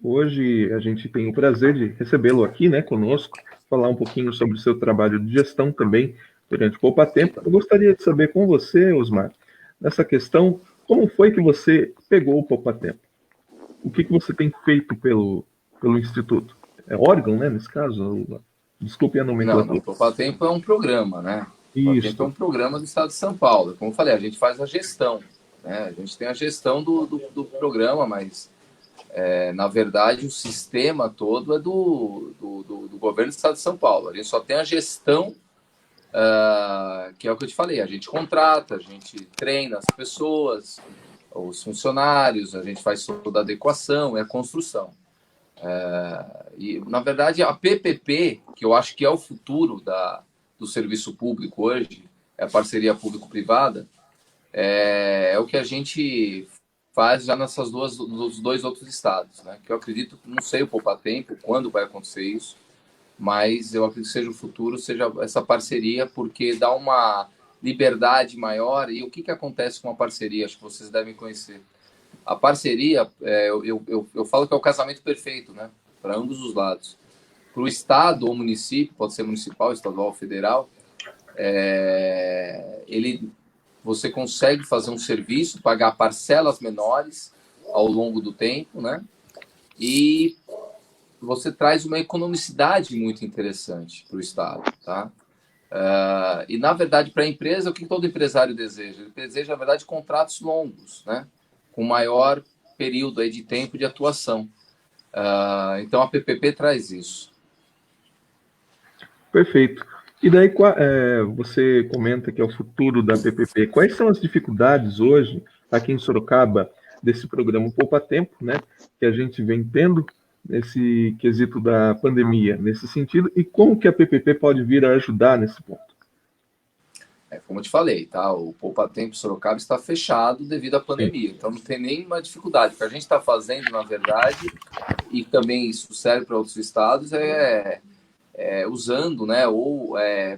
hoje a gente tem o prazer de recebê-lo aqui, né, conosco, falar um pouquinho sobre o seu trabalho de gestão também durante o Poupa Tempo. Eu gostaria de saber com você, Osmar, nessa questão, como foi que você pegou o Poupa Tempo? O que você tem feito pelo Instituto? É órgão, né, nesse caso? Desculpe a nomenclatura. Não, o Poupa Tempo é um programa, né? O Poupa Tempo é um programa do Estado de São Paulo. Como eu falei, a gente faz a gestão, né? A gente tem a gestão do programa, mas, na verdade, o sistema todo é do governo do Estado de São Paulo. A gente só tem a gestão, que é o que eu te falei. A gente contrata, a gente treina as pessoas, os funcionários, a gente faz toda a adequação, é a construção. E, na verdade, a PPP, que eu acho que é o futuro do serviço público hoje, é a parceria público-privada, é o que a gente faz já nos dois outros estados, né? Que eu acredito, não sei o Poupa Tempo, quando vai acontecer isso, mas eu acredito que seja o futuro, seja essa parceria, porque dá uma liberdade maior. E o que acontece com a parceria? Acho que vocês devem conhecer. A parceria, eu falo que é o casamento perfeito, né? Para ambos os lados. Para o Estado ou município, pode ser municipal, estadual ou federal, você consegue fazer um serviço, pagar parcelas menores ao longo do tempo, né? E você traz uma economicidade muito interessante para o Estado, tá? E, na verdade, para a empresa, o que todo empresário deseja? Ele deseja, na verdade, contratos longos, né? Com maior período aí de tempo de atuação. Então, a PPP traz isso. Perfeito. E daí, você comenta que é o futuro da PPP. Quais são as dificuldades hoje, aqui em Sorocaba, desse programa Poupa Tempo, né? Que a gente vem tendo nesse quesito da pandemia, nesse sentido, e como que a PPP pode vir a ajudar nesse ponto? Como eu te falei, tá? O Poupa Tempo Sorocaba está fechado devido à pandemia, então não tem nenhuma dificuldade. O que a gente está fazendo, na verdade, e também isso serve para outros estados, usando, né, ou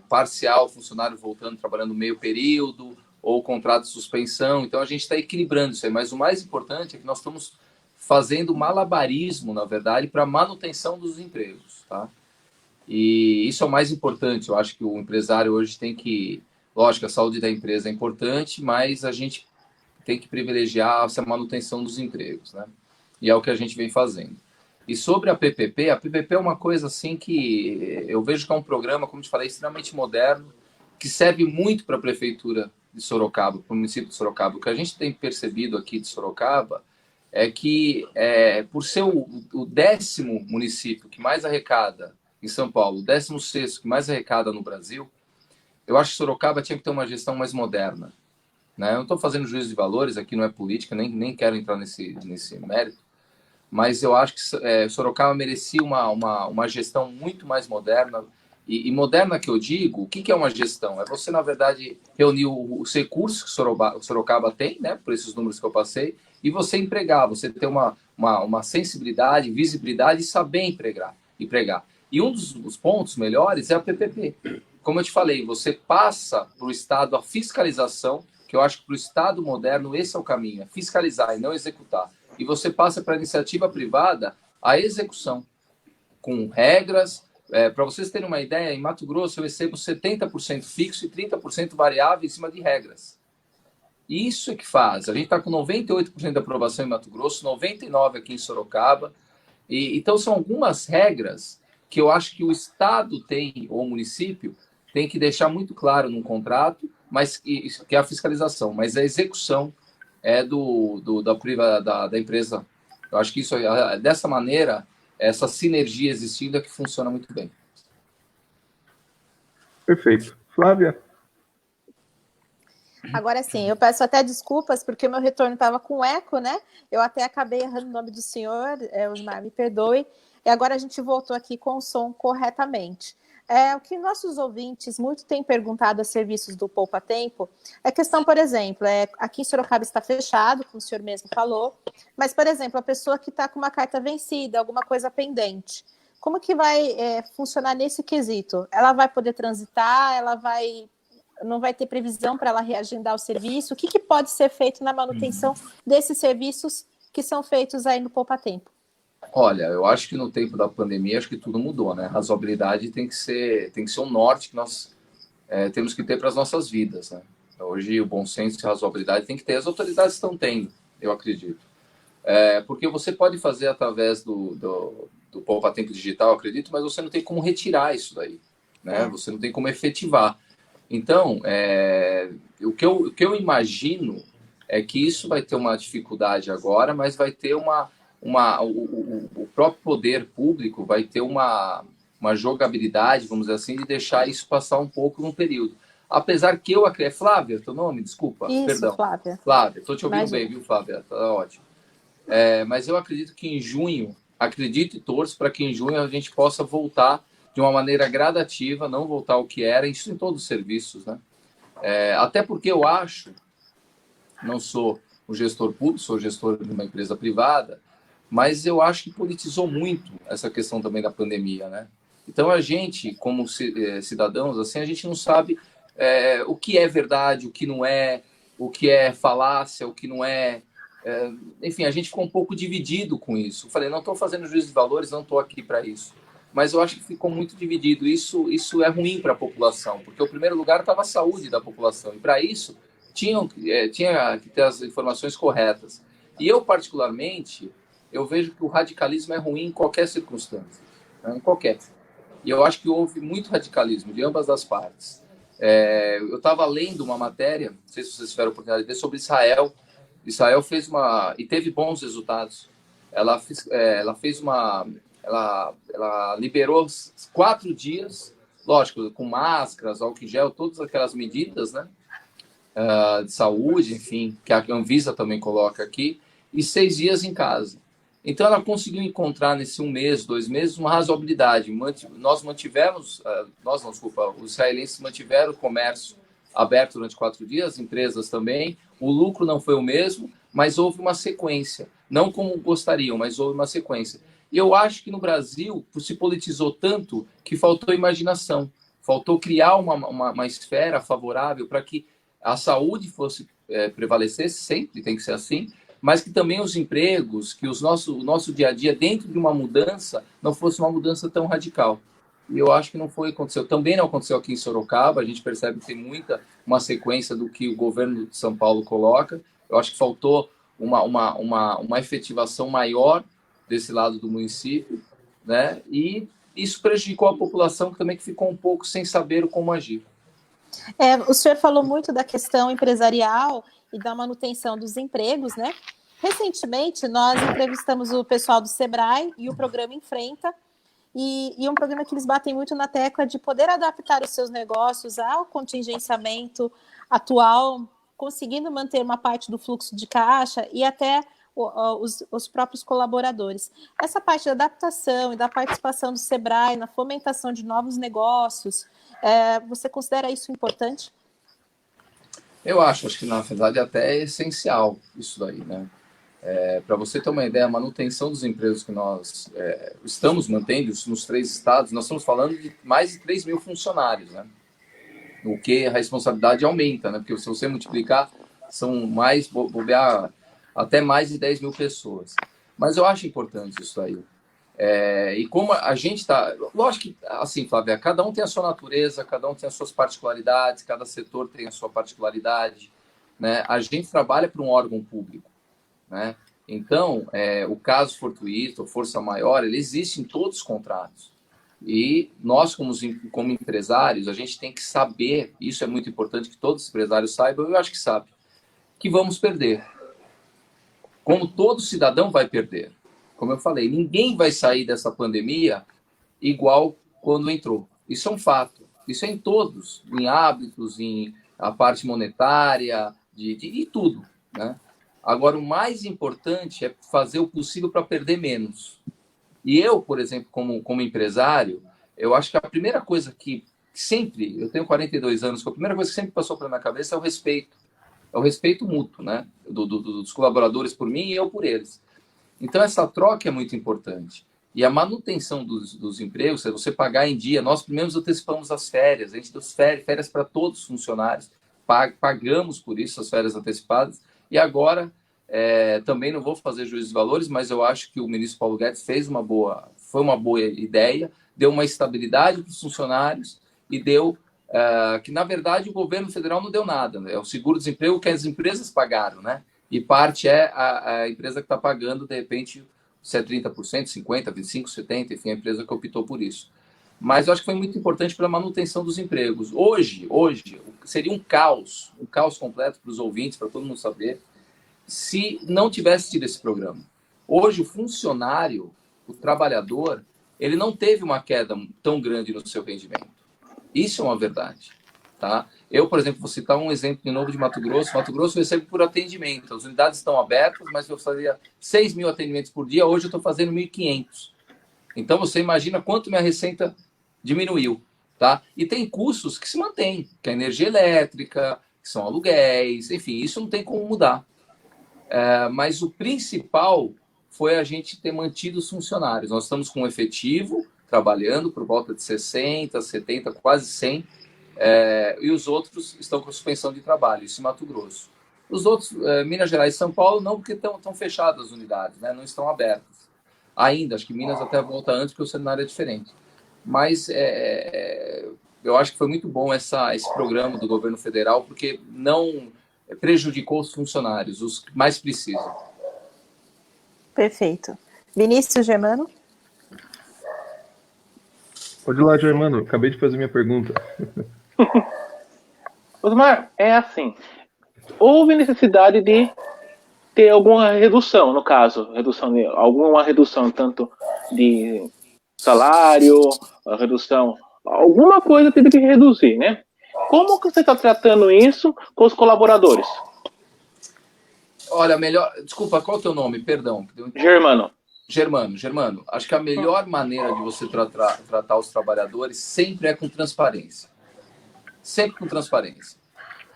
parcial, funcionário voltando, trabalhando meio período, ou contrato de suspensão. Então, a gente está equilibrando isso aí. Mas o mais importante é que nós estamos fazendo malabarismo, na verdade, para a manutenção dos empregos, tá? E isso é o mais importante. Eu acho que o empresário hoje tem que... Lógico, a saúde da empresa é importante, mas a gente tem que privilegiar essa manutenção dos empregos, né? E é o que a gente vem fazendo. E sobre a PPP é uma coisa assim que eu vejo que é um programa, como te falei, extremamente moderno, que serve muito para a prefeitura de Sorocaba, para o município de Sorocaba. O que a gente tem percebido aqui de Sorocaba é que, por ser o 10º município que mais arrecada em São Paulo, o 16º que mais arrecada no Brasil, eu acho que Sorocaba tinha que ter uma gestão mais moderna, né? Eu não estou fazendo juízo de valores, aqui não é política, nem quero entrar nesse mérito, mas eu acho que Sorocaba merecia uma gestão muito mais moderna. E moderna que eu digo, o que é uma gestão? É você, na verdade, reunir os recursos que Sorocaba tem, né, por esses números que eu passei, e você empregar, você ter uma sensibilidade, visibilidade e saber empregar. E um dos pontos melhores é a PPP. Como eu te falei, você passa para o Estado a fiscalização, que eu acho que para o Estado moderno esse é o caminho, é fiscalizar e não executar. E você passa para a iniciativa privada a execução, com regras. Para vocês terem uma ideia, em Mato Grosso eu recebo 70% fixo e 30% variável em cima de regras. Isso é que faz. A gente está com 98% de aprovação em Mato Grosso, 99% aqui em Sorocaba. Então são algumas regras que eu acho que o Estado tem, ou o município, tem que deixar muito claro num contrato, mas que é a fiscalização, mas a execução é da empresa. Eu acho que isso, dessa maneira, essa sinergia existindo é que funciona muito bem. Perfeito. Flávia? Agora sim, eu peço até desculpas, porque o meu retorno estava com eco, né? Eu até acabei errando o nome do senhor, Osmar, me perdoe. E agora a gente voltou aqui com o som corretamente. O que nossos ouvintes muito têm perguntado a serviços do Poupa Tempo é questão, por exemplo, aqui em Sorocaba está fechado, como o senhor mesmo falou, mas, por exemplo, a pessoa que está com uma carta vencida, alguma coisa pendente, como que vai funcionar nesse quesito? Ela vai poder transitar? Não vai ter previsão para ela reagendar o serviço? O que pode ser feito na manutenção desses serviços que são feitos aí no Poupa Tempo? Olha, eu acho que no tempo da pandemia, acho que tudo mudou, né? A razoabilidade tem que ser um norte que nós temos que ter para as nossas vidas, né? Hoje, o bom senso e a razoabilidade tem que ter. As autoridades estão tendo, eu acredito. Porque você pode fazer através do Poupa Tempo digital, eu acredito, mas você não tem como retirar isso daí, né? Você não tem como efetivar. Então, o que eu imagino é que isso vai ter uma dificuldade agora, mas vai ter o próprio poder público vai ter uma jogabilidade, vamos dizer assim, de deixar isso passar um pouco num período. Apesar que Flávia, teu nome? Desculpa, isso, perdão. Flávia, estou te ouvindo bem, viu, Flávia? Tá ótimo. Mas eu acredito que em junho, acredito e torço para que em junho a gente possa voltar de uma maneira gradativa, não voltar ao que era, isso em todos os serviços, né? Até porque eu acho, não sou um gestor público, sou gestor de uma empresa privada, mas eu acho que politizou muito essa questão também da pandemia, né? Então a gente, como cidadãos, assim, a gente não sabe o que é verdade, o que não é, o que é falácia, o que não é. Enfim, a gente ficou um pouco dividido com isso. Eu falei, não estou fazendo juízo de valores, não estou aqui para isso. Mas eu acho que ficou muito dividido. Isso é ruim para a população, porque o primeiro lugar estava a saúde da população. E para isso, tinha que ter as informações corretas. E eu, particularmente, eu vejo que o radicalismo é ruim em qualquer circunstância. Né? Em qualquer. E eu acho que houve muito radicalismo de ambas as partes. Eu estava lendo uma matéria, não sei se vocês tiveram a oportunidade de ver, sobre Israel. Israel fez e teve bons resultados. Ela liberou 4 dias, lógico, com máscaras, álcool em gel, todas aquelas medidas, né, de saúde, enfim, que a Anvisa também coloca aqui, e 6 dias em casa. Então, ela conseguiu encontrar nesse 1 mês, 2 meses, uma razoabilidade. Os israelenses mantiveram o comércio aberto durante 4 dias, as empresas também. O lucro não foi o mesmo, mas houve uma sequência. Não como gostariam, mas houve uma sequência. E eu acho que no Brasil se politizou tanto que faltou imaginação. Faltou criar uma esfera favorável para que a saúde fosse prevalecesse, sempre tem que ser assim, mas que também os empregos, que o nosso dia a dia dentro de uma mudança não fosse uma mudança tão radical. E eu acho que aconteceu. Também não aconteceu aqui em Sorocaba, a gente percebe que tem uma sequência do que o governo de São Paulo coloca. Eu acho que faltou uma efetivação maior desse lado do município, né? E isso prejudicou a população que ficou um pouco sem saber como agir. O senhor falou muito da questão empresarial e da manutenção dos empregos, né? Recentemente, nós entrevistamos o pessoal do Sebrae e o programa Enfrenta, e é um programa que eles batem muito na tecla de poder adaptar os seus negócios ao contingenciamento atual, conseguindo manter uma parte do fluxo de caixa e até os próprios colaboradores. Essa parte da adaptação e da participação do Sebrae na fomentação de novos negócios, você considera isso importante? Eu acho que na verdade até é essencial isso daí, né? Para você ter uma ideia, a manutenção dos empregos que nós estamos mantendo nos 3 estados, nós estamos falando de mais de 3 mil funcionários, né? O que a responsabilidade aumenta, né? Porque se você multiplicar, são até mais de 10 mil pessoas. Mas eu acho importante isso aí. E como a gente está... Lógico que, assim, Flávia, cada um tem a sua natureza, cada um tem as suas particularidades, cada setor tem a sua particularidade, né? A gente trabalha para um órgão público, né? Então, o caso fortuito, força maior, ele existe em todos os contratos. E nós, como empresários, a gente tem que saber, isso é muito importante que todos os empresários saibam, eu acho que sabem, que vamos perder. Como todo cidadão vai perder. Como eu falei, ninguém vai sair dessa pandemia igual quando entrou. Isso é um fato. Isso é em todos, em hábitos, em a parte monetária, de tudo, né? Agora, o mais importante é fazer o possível para perder menos. E eu, por exemplo, como empresário, eu acho que a primeira coisa que sempre, eu tenho 42 anos, a primeira coisa que sempre passou pela minha cabeça é o respeito. É o respeito mútuo, né? Dos colaboradores por mim e eu por eles. Então, essa troca é muito importante. E a manutenção dos empregos, se você pagar em dia, nós primeiro antecipamos as férias, a gente deu férias para todos os funcionários, pagamos por isso as férias antecipadas, e agora, também não vou fazer juízo de valores, mas eu acho que o ministro Paulo Guedes foi uma boa ideia, deu uma estabilidade para os funcionários e deu que, na verdade, o governo federal não deu nada, né? É o seguro-desemprego que as empresas pagaram, né? E parte a empresa que está pagando, de repente, se é 30%, 50%, 25%, 70%, enfim, a empresa que optou por isso. Mas eu acho que foi muito importante para a manutenção dos empregos. Hoje seria um caos completo para os ouvintes, para todo mundo saber, se não tivesse tido esse programa. Hoje, o funcionário, o trabalhador, ele não teve uma queda tão grande no seu rendimento. Isso é uma verdade, tá? Eu, por exemplo, vou citar um exemplo de novo de Mato Grosso. Mato Grosso recebe por atendimento. As unidades estão abertas, mas eu fazia 6 mil atendimentos por dia. Hoje eu estou fazendo 1.500. Então, você imagina quanto minha receita diminuiu, tá? E tem custos que se mantêm, que é a energia elétrica, que são aluguéis, enfim, isso não tem como mudar. Mas o principal foi a gente ter mantido os funcionários. Nós estamos com um efetivo, trabalhando por volta de 60, 70, quase 100, e os outros estão com suspensão de trabalho, isso em Mato Grosso. Os outros, Minas Gerais e São Paulo, não, porque estão fechadas as unidades, né? Não estão abertas. Ainda, acho que Minas até volta antes, porque o cenário é diferente. Mas eu acho que foi muito bom esse programa do governo federal, porque não prejudicou os funcionários, os que mais precisam. Perfeito. Vinícius Germano? Pode ir lá, Germano. Acabei de fazer minha pergunta. Osmar, é assim, houve necessidade de ter alguma redução, no caso, alguma redução tanto de salário, redução, alguma coisa teve que reduzir, né? Como que você está tratando isso com os colaboradores? Olha, melhor... Desculpa, qual é o teu nome? Perdão. Germano, acho que a melhor maneira de você tratar os trabalhadores sempre é com transparência. Sempre com transparência.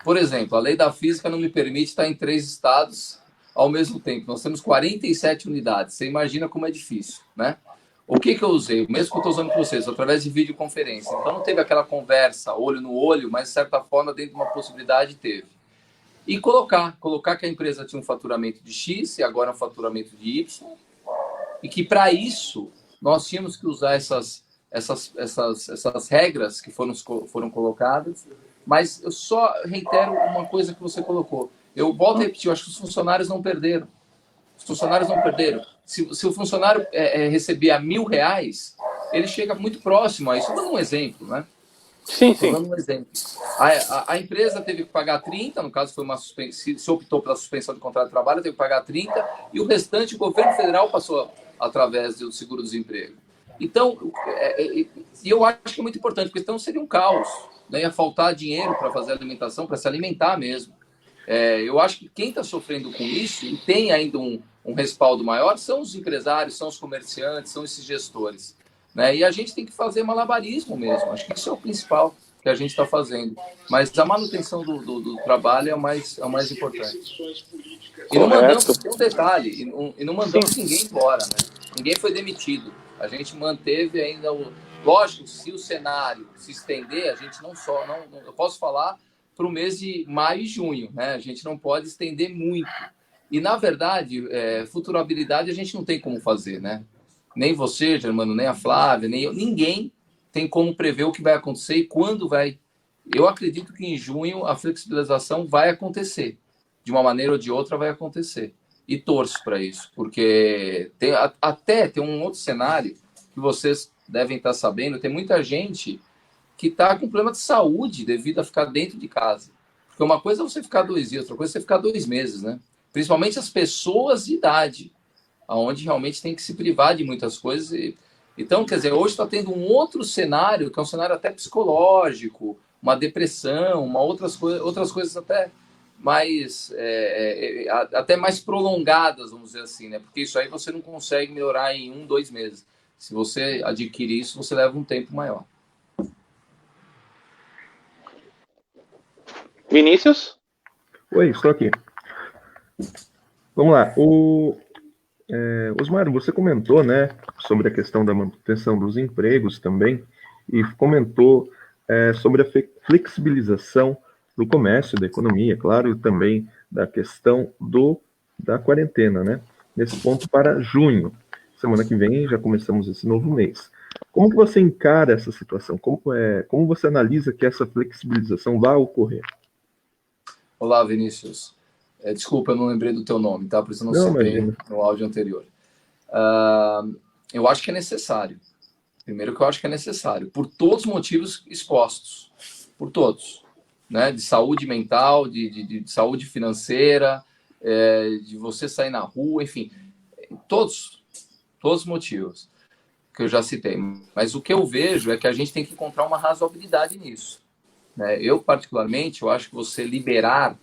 Por exemplo, a lei da física não me permite estar em 3 estados ao mesmo tempo. Nós temos 47 unidades. Você imagina como é difícil, né? O que eu usei? O mesmo que eu estou usando com vocês, através de videoconferência. Então, não teve aquela conversa olho no olho, mas, de certa forma, dentro de uma possibilidade, teve. E colocar que a empresa tinha um faturamento de X e agora um faturamento de Y, e que, para isso, nós tínhamos que usar essas regras que foram colocadas. Mas eu só reitero uma coisa que você colocou. Eu volto a repetir, eu acho que os funcionários não perderam. Os funcionários não perderam. Se o funcionário recebia R$1.000, ele chega muito próximo a isso. Estou dando um exemplo, né? Sim. Estou dando um exemplo. A empresa teve que pagar 30, no caso foi uma suspensão, se optou pela suspensão de contrato de trabalho, teve que pagar 30, e o restante o governo federal passou através do seguro-desemprego. Então, eu acho que é muito importante, porque senão seria um caos. Né? Ia faltar dinheiro para fazer alimentação, para se alimentar mesmo. Eu acho que quem está sofrendo com isso e tem ainda um respaldo maior são os empresários, são os comerciantes, são esses gestores. Né? E a gente tem que fazer malabarismo mesmo. Acho que isso é o principal que a gente está fazendo. Mas a manutenção do trabalho é o mais importante. E não mandamos, tem um detalhe, e não mandamos ninguém embora. Né? Ninguém foi demitido. A gente manteve ainda Lógico, se o cenário se estender, a gente eu posso falar para o mês de maio e junho, né? A gente não pode estender muito. E, na verdade, futurabilidade a gente não tem como fazer, né? Nem você, Germano, nem a Flávia, nem eu, ninguém tem como prever o que vai acontecer e quando vai. Eu acredito que em junho a flexibilização vai acontecer. De uma maneira ou de outra vai acontecer. E torço para isso, porque tem um outro cenário que vocês devem estar sabendo, tem muita gente que está com problema de saúde devido a ficar dentro de casa. Porque uma coisa é você ficar 2 dias, outra coisa é você ficar 2 meses, né? Principalmente as pessoas de idade, onde realmente tem que se privar de muitas coisas. Então, quer dizer, hoje está tendo um outro cenário, que é um cenário até psicológico, uma depressão, outras coisas até mais, até mais prolongadas, vamos dizer assim, né? Porque isso aí você não consegue melhorar em 1, 2 meses. Se você adquirir isso, você leva um tempo maior. Vinícius? Oi, estou aqui. Vamos lá. Osmar, você comentou, né, sobre a questão da manutenção dos empregos também, e comentou sobre a flexibilização do comércio, da economia, claro, e também da questão da quarentena, né? Nesse ponto para junho. Semana que vem já começamos esse novo mês. Como que você encara essa situação? Como você analisa que essa flexibilização vai ocorrer? Olá, Vinícius. Desculpa, eu não lembrei do teu nome, tá? Por isso eu não citei no áudio anterior. Eu acho que é necessário. Primeiro que eu acho que é necessário, por todos os motivos expostos. Por todos. Né? De saúde mental, de saúde financeira, de você sair na rua, enfim. Todos os motivos que eu já citei. Mas o que eu vejo é que a gente tem que encontrar uma razoabilidade nisso. Né? Eu, particularmente, eu acho que você liberar...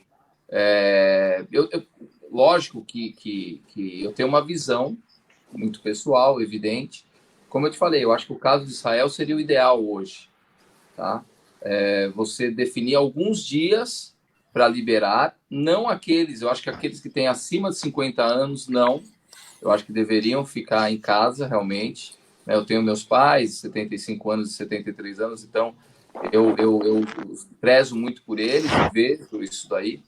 lógico que eu tenho uma visão muito pessoal, evidente. Como eu te falei, eu acho que o caso de Israel seria o ideal hoje. Tá? Você definir alguns dias para liberar, não aqueles, eu acho que aqueles que têm acima de 50 anos, não. Eu acho que deveriam ficar em casa, realmente. Eu tenho meus pais, 75 anos e 73 anos, então eu prezo muito por eles, vejo isso daí.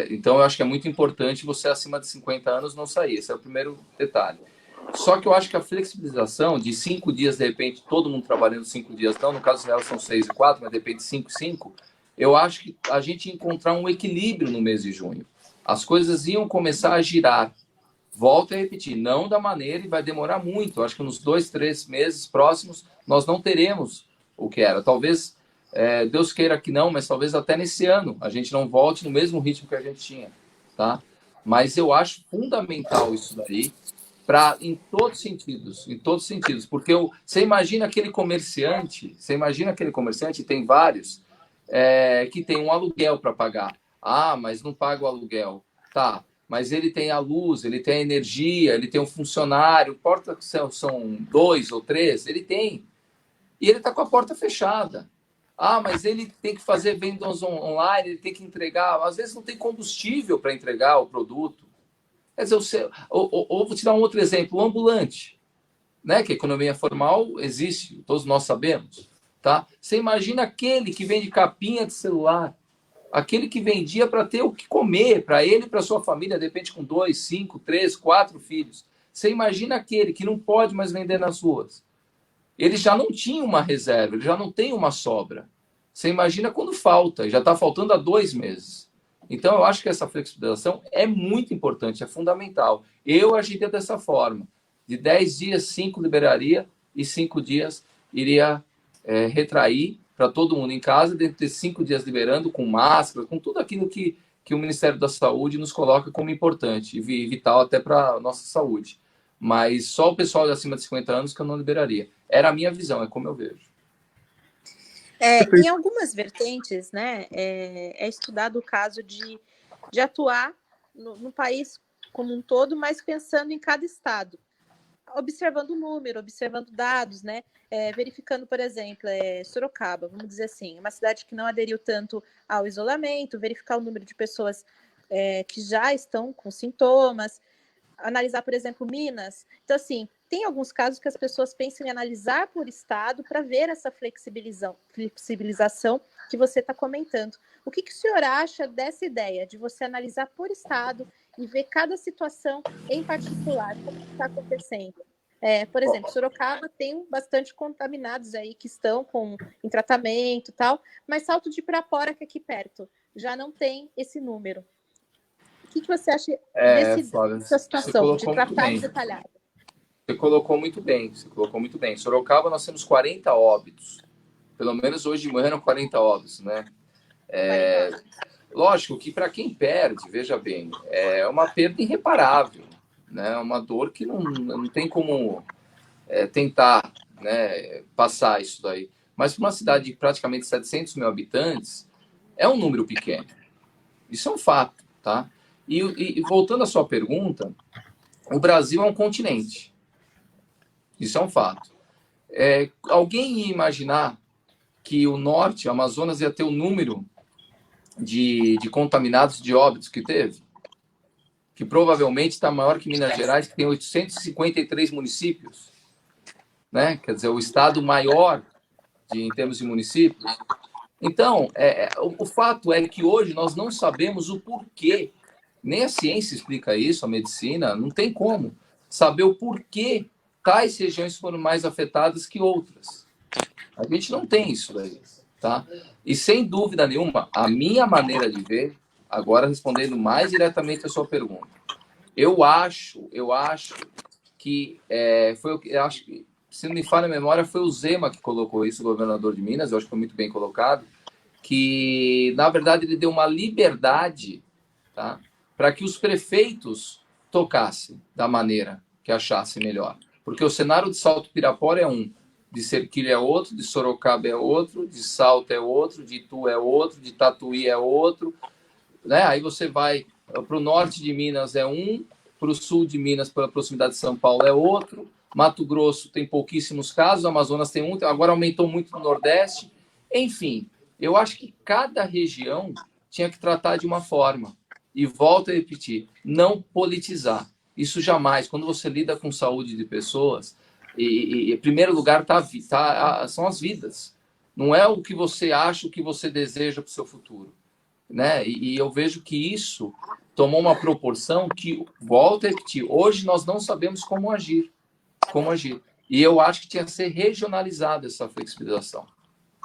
Então, eu acho que é muito importante você, acima de 50 anos, não sair. Esse é o primeiro detalhe. Só que eu acho que a flexibilização de 5 dias, de repente, todo mundo trabalhando 5 dias, não, no caso real são 6 e 4, mas de repente 5 e 5, eu acho que a gente ia encontrar um equilíbrio no mês de junho. As coisas iam começar a girar. Volto a repetir, não da maneira, e vai demorar muito. Eu acho que nos 2, 3 meses próximos nós não teremos o que era. Talvez Deus queira que não, mas talvez até nesse ano a gente não volte no mesmo ritmo que a gente tinha, tá? Mas eu acho fundamental isso daí, em todos os sentidos, porque você imagina aquele comerciante, tem vários, que tem um aluguel para pagar. Ah, mas não paga o aluguel. Tá, mas ele tem a luz, ele tem a energia, ele tem um funcionário, porta são 2 ou 3, ele tem. E ele está com a porta fechada. Ah, mas ele tem que fazer vendas online, ele tem que entregar. Às vezes não tem combustível para entregar o produto. Quer dizer, ou vou te dar um outro exemplo, o ambulante, né? Que a economia formal existe, todos nós sabemos. Tá? Você imagina aquele que vende capinha de celular, aquele que vendia para ter o que comer, para ele e para sua família, de repente com 2, 5, 3, 4 filhos. Você imagina aquele que não pode mais vender nas ruas. Ele já não tinha uma reserva, ele já não tem uma sobra. Você imagina quando falta, já está faltando há 2 meses. Então, eu acho que essa flexibilização é muito importante, é fundamental. Eu agiria dessa forma. De 10 dias, 5 liberaria e 5 dias iria retrair para todo mundo em casa, dentro de 5 dias liberando, com máscara, com tudo aquilo que o Ministério da Saúde nos coloca como importante e vital até para a nossa saúde. Mas só o pessoal de acima de 50 anos que eu não liberaria. Era a minha visão, é como eu vejo. Em algumas vertentes, né, é estudado o caso de atuar no país como um todo, mas pensando em cada estado, observando o número, observando dados, né, verificando, por exemplo, Sorocaba, vamos dizer assim, uma cidade que não aderiu tanto ao isolamento, verificar o número de pessoas que já estão com sintomas, analisar, por exemplo, Minas. Então, assim, tem alguns casos que as pessoas pensam em analisar por estado para ver essa flexibilização que você está comentando. O que o senhor acha dessa ideia de você analisar por estado e ver cada situação em particular, como está acontecendo? Por exemplo, Sorocaba tem bastante contaminados aí que estão em tratamento e tal, mas Salto de Pirapora, que é aqui perto, já não tem esse número. O que você acha dessa situação, de tratar detalhado? Você colocou muito bem. Sorocaba, nós temos 40 óbitos. Pelo menos hoje de manhã eram 40 óbitos, né? Lógico que para quem perde, veja bem, é uma perda irreparável, né? Uma dor que não tem como tentar, né, passar isso daí. Mas para uma cidade de praticamente 700 mil habitantes, é um número pequeno. Isso é um fato, tá? E voltando à sua pergunta, o Brasil é um continente. Isso é um fato. Alguém ia imaginar que o norte, o Amazonas, ia ter o número de contaminados, de óbitos que teve? Que provavelmente está maior que Minas Gerais, que tem 853 municípios. Né? Quer dizer, o estado maior em termos de municípios. Então, o fato é que hoje nós não sabemos o porquê. Nem a ciência explica isso, a medicina, não tem como saber o porquê tais regiões foram mais afetadas que outras. A gente não tem isso daí, tá? E sem dúvida nenhuma, a minha maneira de ver, agora respondendo mais diretamente a sua pergunta, eu acho que acho que, se não me falha a memória, foi o Zema que colocou isso, o governador de Minas, eu acho que foi muito bem colocado, que, na verdade, ele deu uma liberdade, tá, para que os prefeitos tocassem da maneira que achassem melhor. Porque o cenário de Salto Pirapora é um, de Serquilha é outro, de Sorocaba é outro, de Salto é outro, de Itu é outro, de Tatuí é outro, né? Aí você vai para o norte de Minas é um, para o sul de Minas, pela proximidade de São Paulo, é outro, Mato Grosso tem pouquíssimos casos, Amazonas tem um, agora aumentou muito no Nordeste. Enfim, eu acho que cada região tinha que tratar de uma forma. E volto a repetir, não politizar. Isso jamais. Quando você lida com saúde de pessoas, em primeiro lugar são as vidas. Não é o que você acha, o que você deseja para o seu futuro. Né? E eu vejo que isso tomou uma proporção que, volto a repetir, hoje nós não sabemos como agir. E eu acho que tinha que ser regionalizada essa flexibilização.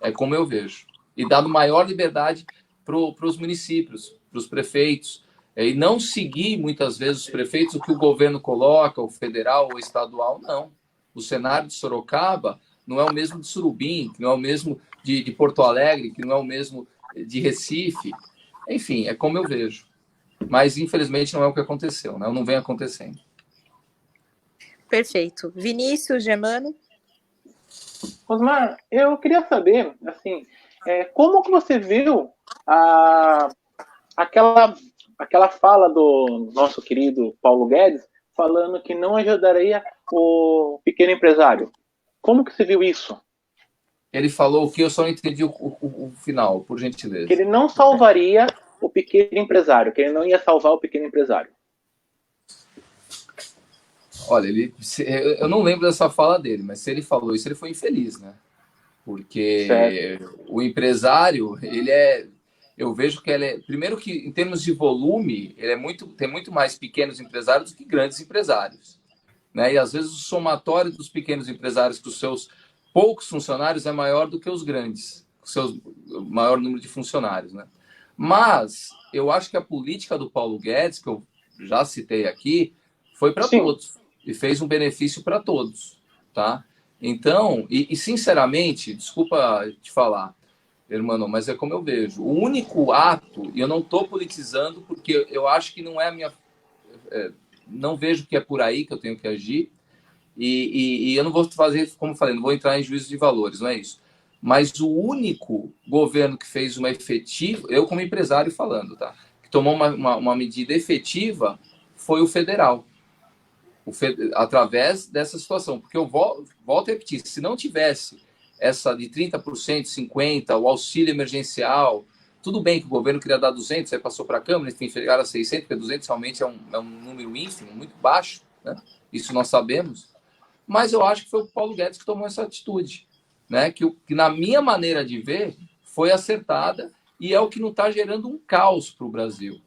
É como eu vejo. E dado maior liberdade para os municípios, para os prefeitos, e não seguir, muitas vezes, os prefeitos, o que o governo coloca, o federal ou o estadual, não. O cenário de Sorocaba não é o mesmo de Surubim, não é o mesmo de Porto Alegre, que não é o mesmo de Recife. Enfim, é como eu vejo. Mas, infelizmente, não é o que aconteceu, né? Não vem acontecendo. Perfeito. Vinícius, Germano? Osmar, eu queria saber, assim, como que você viu aquela fala do nosso querido Paulo Guedes falando que não ajudaria o pequeno empresário? Como que você viu isso? Ele falou o que eu só não entendi o final, por gentileza. Que ele não salvaria o pequeno empresário, que ele não ia salvar o pequeno empresário. Olha, eu não lembro dessa fala dele, mas se ele falou isso, ele foi infeliz, né? Porque o empresário, eu vejo que ele é, primeiro que em termos de volume, tem muito mais pequenos empresários do que grandes empresários, né? E às vezes o somatório dos pequenos empresários com os seus poucos funcionários é maior do que os grandes, com seu maior número de funcionários, né? Mas eu acho que a política do Paulo Guedes, que eu já citei aqui, foi para todos e fez um benefício para todos, tá? Então, e sinceramente, desculpa te falar, irmão, mas é como eu vejo. O único ato, e eu não estou politizando, porque eu acho que não é a minha... não vejo que é por aí que eu tenho que agir, e eu não vou fazer, como eu falei, não vou entrar em juízo de valores, não é isso. Mas o único governo que fez uma efetiva, eu como empresário falando, tá? Que tomou uma medida efetiva foi o federal. Através dessa situação. Porque eu volto a repetir, se não tivesse essa de 30%, 50%, o auxílio emergencial, tudo bem que o governo queria dar 200, aí passou para a Câmara, enfim, chegaram a 600, porque 200 realmente é um número ínfimo, muito baixo, né? Isso nós sabemos. Mas eu acho que foi o Paulo Guedes que tomou essa atitude, né? Que na minha maneira de ver, foi acertada e é o que não está gerando um caos para o Brasil,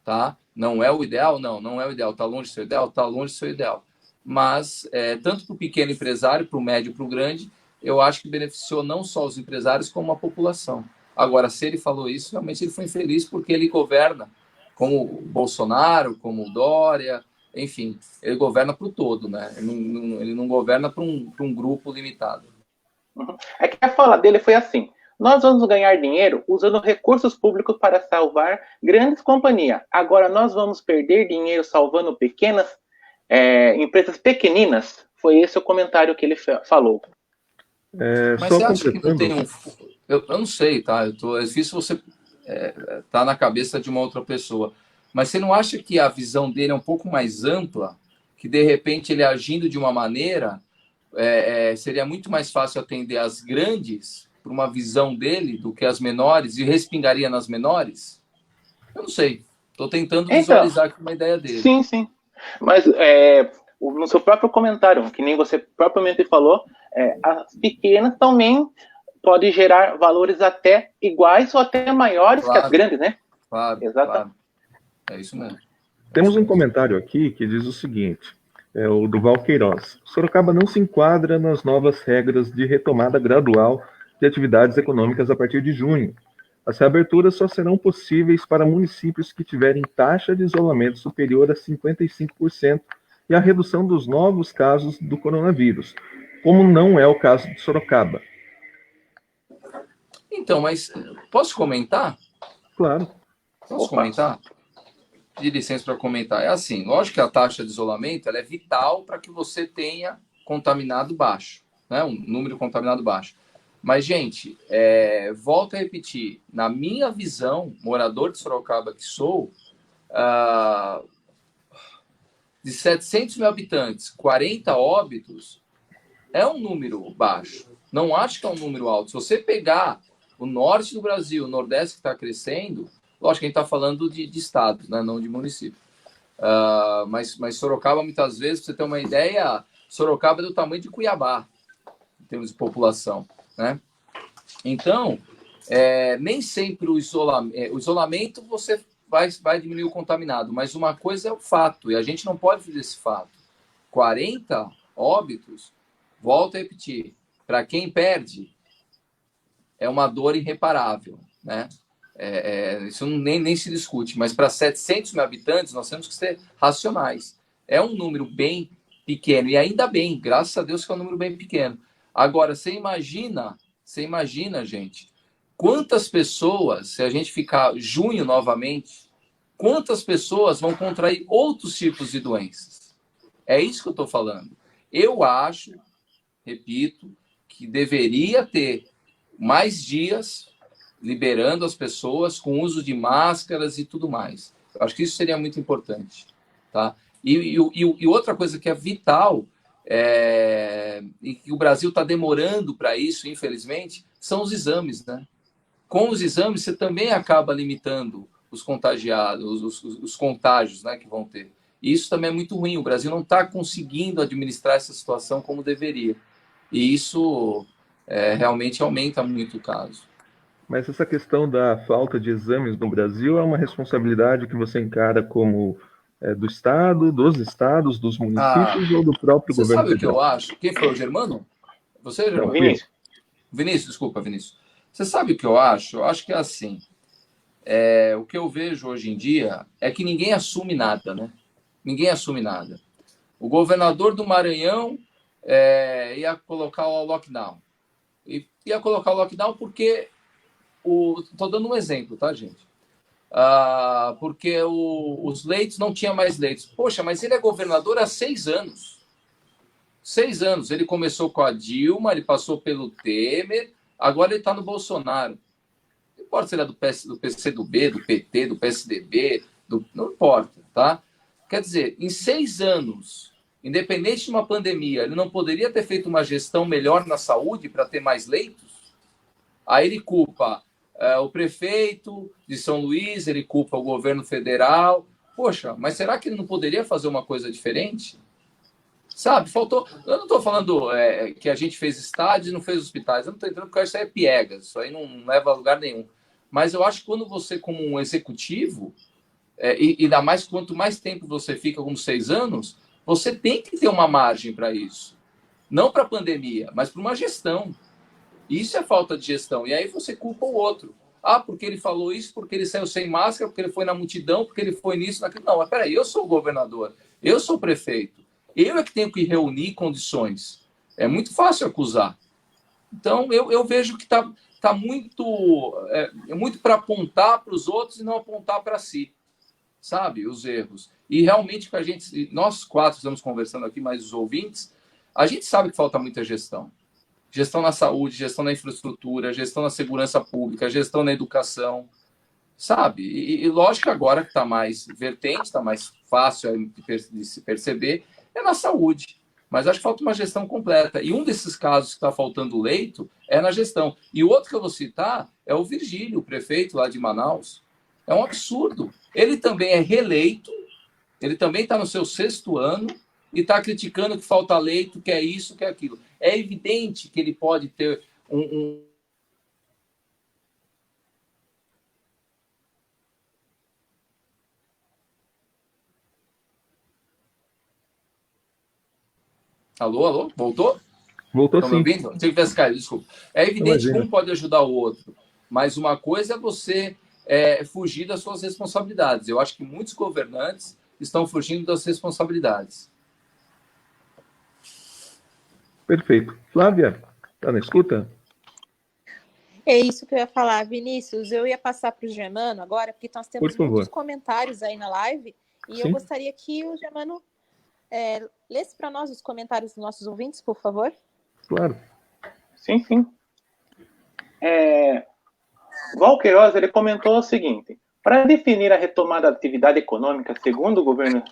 tá? Não é o ideal? Não é o ideal. Está longe do seu ideal? Está longe do seu ideal. Mas, tanto para o pequeno empresário, para o médio e para o grande, eu acho que beneficiou não só os empresários, como a população. Agora, se ele falou isso, realmente ele foi infeliz, porque ele governa como o Bolsonaro, como o Dória, enfim, ele governa para o todo, né? Ele não governa para um grupo limitado. É que a fala dele foi assim: nós vamos ganhar dinheiro usando recursos públicos para salvar grandes companhias. Agora nós vamos perder dinheiro salvando pequenas empresas pequeninas. Foi esse o comentário que ele falou. Mas você acha que não tem eu não sei, tá? É difícil você tá na cabeça de uma outra pessoa. Mas você não acha que a visão dele é um pouco mais ampla? Que de repente ele agindo de uma maneira seria muito mais fácil atender as grandes por uma visão dele do que as menores e respingaria nas menores? Eu não sei. Estou tentando visualizar aqui uma ideia dele. Sim, sim. Mas no seu próprio comentário, que nem você propriamente falou, as pequenas também podem gerar valores até iguais ou até maiores que as grandes, né? Claro, exatamente. Claro. É isso mesmo. Temos um comentário aqui que diz o seguinte, o do Val Queiroz. Sorocaba não se enquadra nas novas regras de retomada gradual de atividades econômicas a partir de junho. As reaberturas só serão possíveis para municípios que tiverem taxa de isolamento superior a 55% e a redução dos novos casos do coronavírus, como não é o caso de Sorocaba. Então, mas posso comentar? Claro. Posso comentar? Pedir licença para comentar. É assim, lógico que a taxa de isolamento ela é vital para que você tenha contaminado baixo, né? Um número contaminado baixo. Mas, gente, volto a repetir, na minha visão, morador de Sorocaba que sou, de 700 mil habitantes, 40 óbitos, é um número baixo. Não acho que é um número alto. Se você pegar o norte do Brasil, o nordeste que está crescendo, lógico que a gente está falando de estados, né? Não de município. Mas Sorocaba, muitas vezes, para você ter uma ideia, Sorocaba é do tamanho de Cuiabá, em termos de população, né? Então, nem sempre o isolamento você vai diminuir o contaminado, mas uma coisa é o fato, e a gente não pode fazer esse fato. 40 óbitos, volto a repetir, para quem perde, é uma dor irreparável, né? Isso nem se discute, mas para 700 mil habitantes, nós temos que ser racionais. É um número bem pequeno, e ainda bem, graças a Deus que é um número bem pequeno. Agora, você imagina Você imagina, gente, quantas pessoas, se a gente ficar junho novamente, quantas pessoas vão contrair outros tipos de doenças? É isso que eu estou falando. Eu acho, repito, que deveria ter mais dias liberando as pessoas com uso de máscaras e tudo mais. Eu acho que isso seria muito importante. Tá? E outra coisa que é vital, e que o Brasil está demorando para isso, infelizmente, são os exames. Né? Com os exames, você também acaba limitando os contagiados, os contágios, né, que vão ter. E isso também é muito ruim. O Brasil não está conseguindo administrar essa situação como deveria. E isso realmente aumenta muito o caso. Mas essa questão da falta de exames no Brasil é uma responsabilidade que você encara como do Estado, dos estados, dos municípios ou do próprio governo federal? Você sabe o que eu acho? Quem foi o Germano? Você, Germano? Vinícius. Vinícius, desculpa, Vinícius. Você sabe o que eu acho? Eu acho que é assim. O que eu vejo hoje em dia é que ninguém assume nada, né? Ninguém assume nada. O governador do Maranhão ia colocar o lockdown. Ia colocar o lockdown porque... Estou dando um exemplo, tá, gente? Porque os leitos não tinha mais leitos. Poxa, mas ele é governador há 6 anos. 6 anos. Ele começou com a Dilma, ele passou pelo Temer, agora ele está no Bolsonaro. Não importa se ele é do PCdoB, do PT, do PSDB, não importa, tá? Quer dizer, em 6 anos, independente de uma pandemia, ele não poderia ter feito uma gestão melhor na saúde para ter mais leitos? Aí ele culpa o prefeito de São Luís, ele culpa o governo federal. Poxa, mas será que ele não poderia fazer uma coisa diferente? Sabe, faltou... Eu não estou falando que a gente fez estádios e não fez hospitais. Eu não estou entrando porque isso aí é piegas. Isso aí não leva a lugar nenhum. Mas eu acho que quando você, como um executivo, e ainda mais quanto mais tempo você fica, como 6 anos, você tem que ter uma margem para isso. Não para a pandemia, mas para uma gestão. Isso é falta de gestão. E aí você culpa o outro. Porque ele falou isso, porque ele saiu sem máscara, porque ele foi na multidão, porque ele foi nisso, naquilo. Não, mas peraí, eu sou o governador, eu sou o prefeito. Eu é que tenho que reunir condições. É muito fácil acusar. Então, eu vejo que está muito para apontar para os outros e não apontar para si. Sabe? Os erros. E realmente, nós 4 estamos conversando aqui, mais os ouvintes, a gente sabe que falta muita gestão. Gestão na saúde, gestão na infraestrutura, gestão na segurança pública, gestão na educação, sabe? E lógico que agora que está mais vertente, está mais fácil de se perceber, é na saúde. Mas acho que falta uma gestão completa. E um desses casos que está faltando leito é na gestão. E o outro que eu vou citar é o Virgílio, o prefeito lá de Manaus. É um absurdo. Ele também é reeleito, ele também está no seu 6º ano, e está criticando que falta leito, que é isso, que é aquilo. É evidente que ele pode ter Alô? Voltou? Voltou. Estão sim. Me ouvindo? Se tivesse caído, desculpa. É evidente que um pode ajudar o outro, mas uma coisa é você fugir das suas responsabilidades. Eu acho que muitos governantes estão fugindo das responsabilidades. Perfeito. Flávia, está na escuta? É isso que eu ia falar, Vinícius. Eu ia passar para o Germano agora, porque nós temos muitos comentários aí na live, e eu gostaria que o Germano lesse para nós os comentários dos nossos ouvintes, por favor. Claro. Sim. Val Queiroz, ele comentou o seguinte: para definir a retomada da atividade econômica, segundo o governo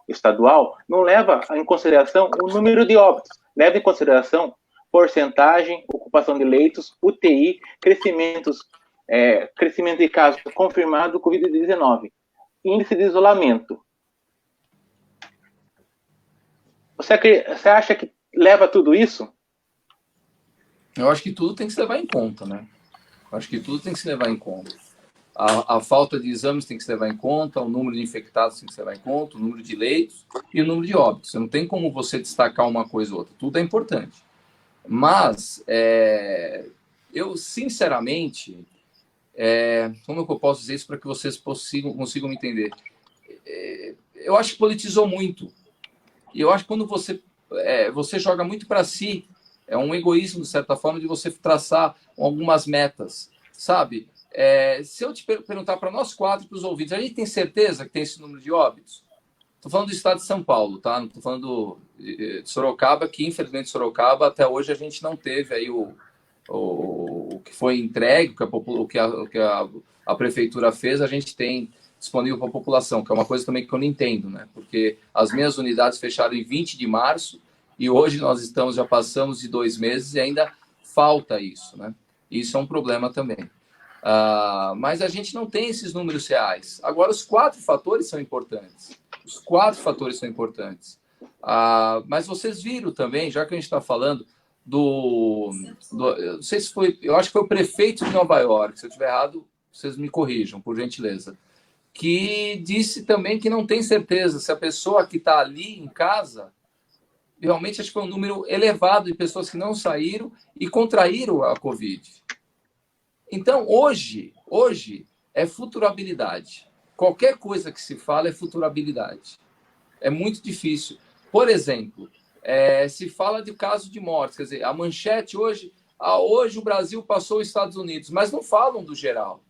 estadual, não leva em consideração o número de óbitos, leva em consideração porcentagem, ocupação de leitos, UTI, crescimento de casos confirmados do Covid-19, índice de isolamento. Você acha que leva tudo isso? Eu acho que tudo tem que se levar em conta, né? Acho que tudo tem que se levar em conta. A falta de exames tem que se levar em conta, o número de infectados tem que se levar em conta, o número de leitos e o número de óbitos. Você não tem como você destacar uma coisa ou outra. Tudo é importante. Mas, eu, sinceramente, como é que eu posso dizer isso para que vocês consigam me entender? Eu acho que politizou muito. E eu acho que quando você joga muito para si, É um egoísmo, de certa forma, de você traçar algumas metas, sabe? Se eu te perguntar para nós quatro, para os ouvintes, a gente tem certeza que tem esse número de óbitos? Estou falando do estado de São Paulo, tá? Não estou falando de Sorocaba, que infelizmente Sorocaba, até hoje a gente não teve aí o que foi entregue, o que a prefeitura fez, a gente tem disponível para a população, que é uma coisa também que eu não entendo, né? Porque as minhas unidades fecharam em 20 de março e hoje nós já passamos de 2 meses e ainda falta isso, né? Isso é um problema também. Mas a gente não tem esses números reais. Agora, os 4 fatores são importantes. Os 4 fatores são importantes. Mas vocês viram também, já que a gente está falando não sei se foi, eu acho que foi o prefeito de Nova York, se eu estiver errado, vocês me corrijam, por gentileza, que disse também que não tem certeza se a pessoa que está ali em casa, realmente acho que foi um número elevado de pessoas que não saíram e contraíram a Covid. Então, hoje é futurabilidade. Qualquer coisa que se fala é futurabilidade. É muito difícil. Por exemplo, se fala de caso de mortes, quer dizer, a manchete hoje o Brasil passou os Estados Unidos, mas não falam do geral.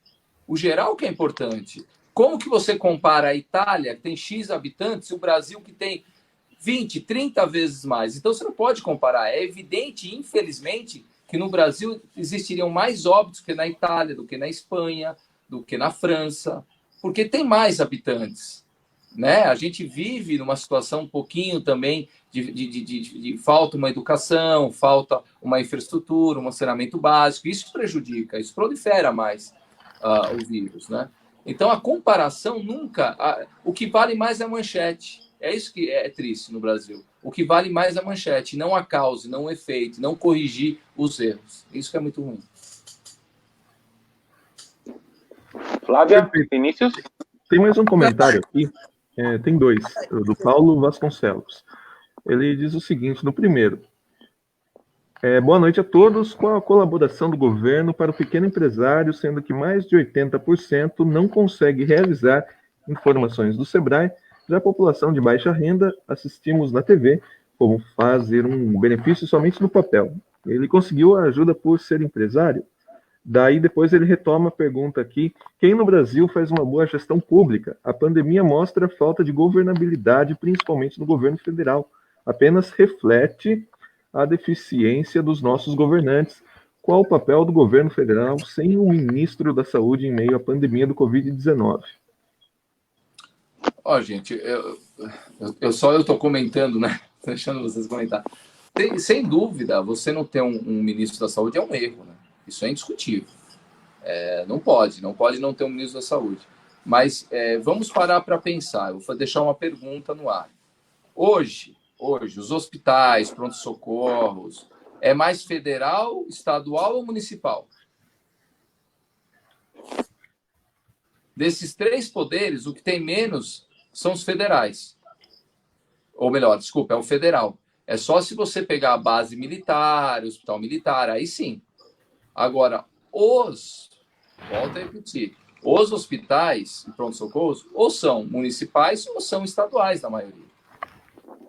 O geral que é importante. Como que você compara a Itália, que tem X habitantes, e o Brasil, que tem 20, 30 vezes mais? Então, você não pode comparar. É evidente, infelizmente, que no Brasil existiriam mais óbitos que na Itália, do que na Espanha, do que na França, porque tem mais habitantes, né? A gente vive numa situação um pouquinho também de falta uma educação, falta uma infraestrutura, um saneamento básico. Isso prejudica, isso prolifera mais o vírus, né? Então, a comparação nunca... o que vale mais é a manchete. É isso que é triste no Brasil. O que vale mais é a manchete, não a causa, não o efeito, não corrigir os erros. Isso que é muito ruim. Flávia, Vinícius? Tem mais um comentário aqui. Tem 2, do Paulo Vasconcelos. Ele diz o seguinte, no primeiro. Boa noite a todos. Com a colaboração do governo para o pequeno empresário, sendo que mais de 80% não consegue realizar informações do Sebrae, já a população de baixa renda assistimos na TV como fazer um benefício somente no papel. Ele conseguiu a ajuda por ser empresário? Daí depois ele retoma a pergunta aqui, quem no Brasil faz uma boa gestão pública? A pandemia mostra falta de governabilidade, principalmente no governo federal. Apenas reflete a deficiência dos nossos governantes. Qual o papel do governo federal sem o ministro da Saúde em meio à pandemia do Covid-19? Gente, eu estou comentando, né? Estou deixando vocês comentar. Sem dúvida, você não ter um ministro da Saúde é um erro, né? Isso é indiscutível. Não pode não ter um ministro da Saúde. Mas vamos parar para pensar. Eu vou deixar uma pergunta no ar. Hoje, os hospitais, pronto-socorros, é mais federal, estadual ou municipal? Desses 3 poderes, o que tem menos são os federais. Ou melhor, desculpa, é o federal. É só se você pegar a base militar, hospital militar, aí sim. Agora, volto a repetir, os hospitais e pronto-socorros ou são municipais ou são estaduais, na maioria.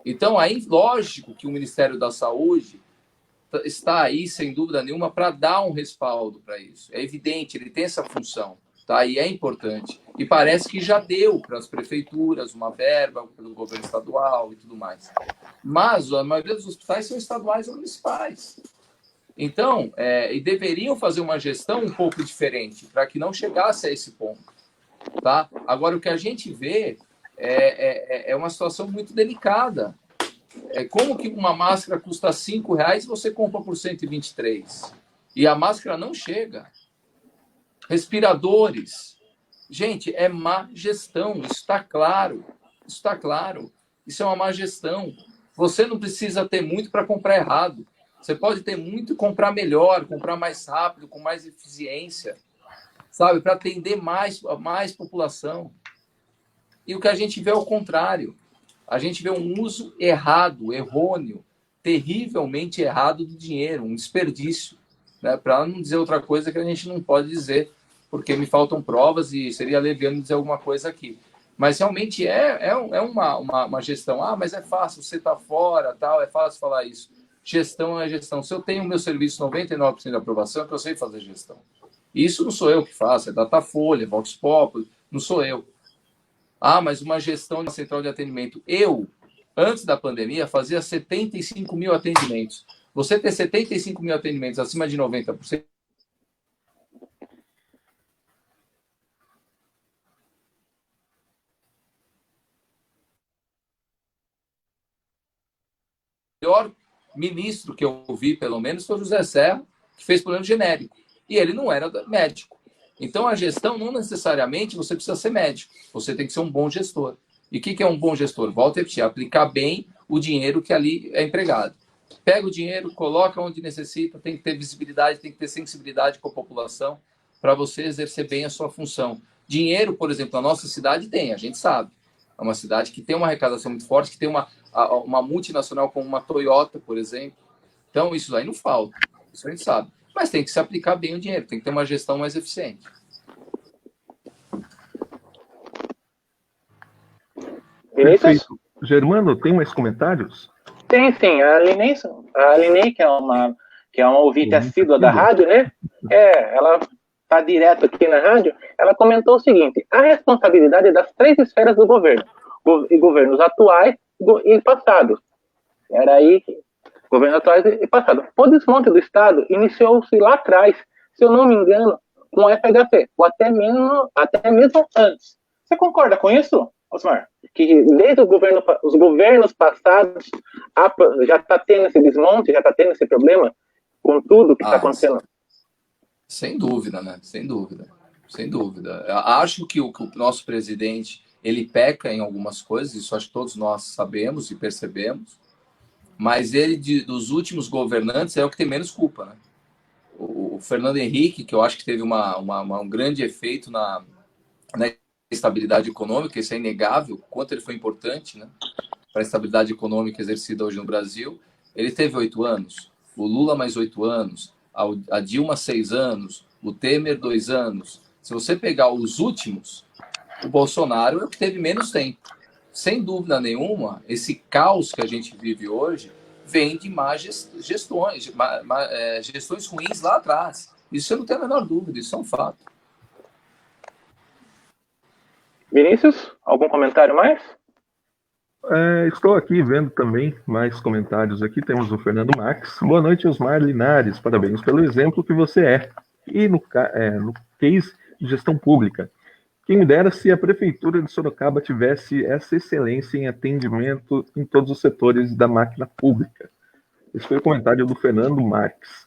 Então, aí, lógico que o Ministério da Saúde está aí, sem dúvida nenhuma, para dar um respaldo para isso. É evidente, ele tem essa função, tá? E é importante. E parece que já deu para as prefeituras uma verba, pelo governo estadual e tudo mais. Mas a maioria dos hospitais são estaduais ou municipais. Então, e deveriam fazer uma gestão um pouco diferente, para que não chegasse a esse ponto. Tá? Agora, o que a gente vê é uma situação muito delicada. Como que uma máscara custa R$5 e você compra por 123? E a máscara não chega. Respiradores. Gente, é má gestão. Isso está claro. Isso é uma má gestão. Você não precisa ter muito para comprar errado. Você pode ter muito e comprar melhor, comprar mais rápido, com mais eficiência, sabe? Para atender mais população. E o que a gente vê é o contrário. A gente vê um uso errado, errôneo, terrivelmente errado do dinheiro, um desperdício. Né? Para não dizer outra coisa que a gente não pode dizer, porque me faltam provas e seria leviano dizer alguma coisa aqui. Mas realmente é uma gestão. Mas é fácil, você está fora, tal, é fácil falar isso. Gestão é gestão. Se eu tenho o meu serviço 99% de aprovação, é que eu sei fazer gestão. Isso não sou eu que faço, é Datafolha, Vox Populi, não sou eu. Ah, mas uma gestão de central de atendimento. Eu, antes da pandemia, fazia 75 mil atendimentos. Você ter 75 mil atendimentos acima de 90%, o melhor ministro que eu vi, pelo menos, foi o José Serra, que fez plano genérico. E ele não era médico. Então, a gestão, não necessariamente você precisa ser médico. Você tem que ser um bom gestor. E o que é um bom gestor? Volta a repetir, aplicar bem o dinheiro que ali é empregado. Pega o dinheiro, coloca onde necessita, tem que ter visibilidade, tem que ter sensibilidade com a população para você exercer bem a sua função. Dinheiro, por exemplo, na nossa cidade tem, a gente sabe. É uma cidade que tem uma arrecadação muito forte, que tem uma multinacional como uma Toyota, por exemplo. Então, isso aí não falta. Isso a gente sabe. Mas tem que se aplicar bem o dinheiro, tem que ter uma gestão mais eficiente. Perfeito. Germano, tem mais comentários? Tem, sim. A Aline, que é uma ouvinte assídua da rádio, né? Ela está direto aqui na rádio. Ela comentou o seguinte: a responsabilidade das 3 esferas do governo, e governos atuais e passados. Era aí, governos atuais e passados. O desmonte do Estado iniciou-se lá atrás, se eu não me engano, com o FHC, ou até mesmo antes. Você concorda com isso, Osmar? Que desde os governos passados já está tendo esse desmonte, já está tendo esse problema com tudo que está acontecendo? Sem dúvida, né? Sem dúvida. Sem dúvida. Eu acho que o nosso presidente, ele peca em algumas coisas, isso acho que todos nós sabemos e percebemos, mas ele, dos últimos governantes, é o que tem menos culpa, né? O Fernando Henrique, que eu acho que teve um grande efeito na estabilidade econômica, isso é inegável, quanto ele foi importante, né, para a estabilidade econômica exercida hoje no Brasil. Ele teve 8 anos, o Lula mais 8 anos, a Dilma 6 anos, o Temer 2 anos. Se você pegar os últimos, o Bolsonaro é o que teve menos tempo. Sem dúvida nenhuma, esse caos que a gente vive hoje vem de más gestões, gestões ruins lá atrás. Isso eu não tenho a menor dúvida, isso é um fato. Vinícius, algum comentário mais? Estou aqui vendo também mais comentários aqui. Temos o Fernando Marques. Boa noite, Osmar Linares. Parabéns pelo exemplo que você é. E no case de gestão pública. Quem me dera se a Prefeitura de Sorocaba tivesse essa excelência em atendimento em todos os setores da máquina pública. Esse foi o comentário do Fernando Marques.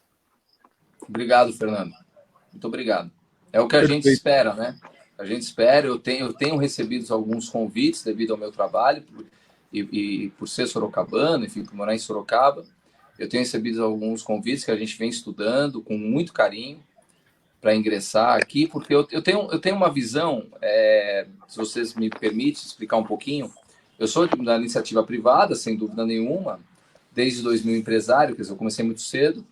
Obrigado, Fernando. Muito obrigado. É o que a gente espera, né? A gente espera. Eu tenho recebido alguns convites devido ao meu trabalho e por ser sorocabano, enfim, por morar em Sorocaba. Eu tenho recebido alguns convites que a gente vem estudando com muito carinho para ingressar aqui, porque eu tenho uma visão, se vocês me permitem explicar um pouquinho. Eu sou da iniciativa privada, sem dúvida nenhuma, desde 2000 empresário, quer dizer, eu comecei muito cedo,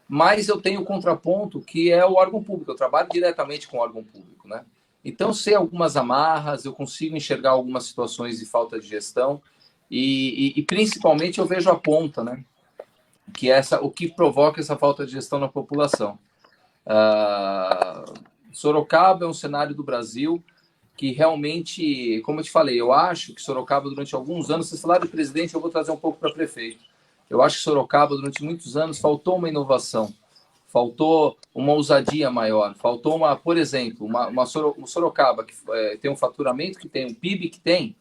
mas eu tenho o contraponto que é o órgão público. Eu trabalho diretamente com o órgão público, né? Então, sei algumas amarras, eu consigo enxergar algumas situações de falta de gestão e principalmente eu vejo a ponta, né? Que é o que provoca essa falta de gestão na população. Sorocaba é um cenário do Brasil que realmente, como eu te falei, eu acho que Sorocaba durante alguns anos, vocês falaram de presidente, eu vou trazer um pouco para prefeito. Eu acho que Sorocaba durante muitos anos faltou uma inovação. Faltou uma ousadia maior, faltou por exemplo, uma Sorocaba que tem um faturamento que tem, um PIB que tem,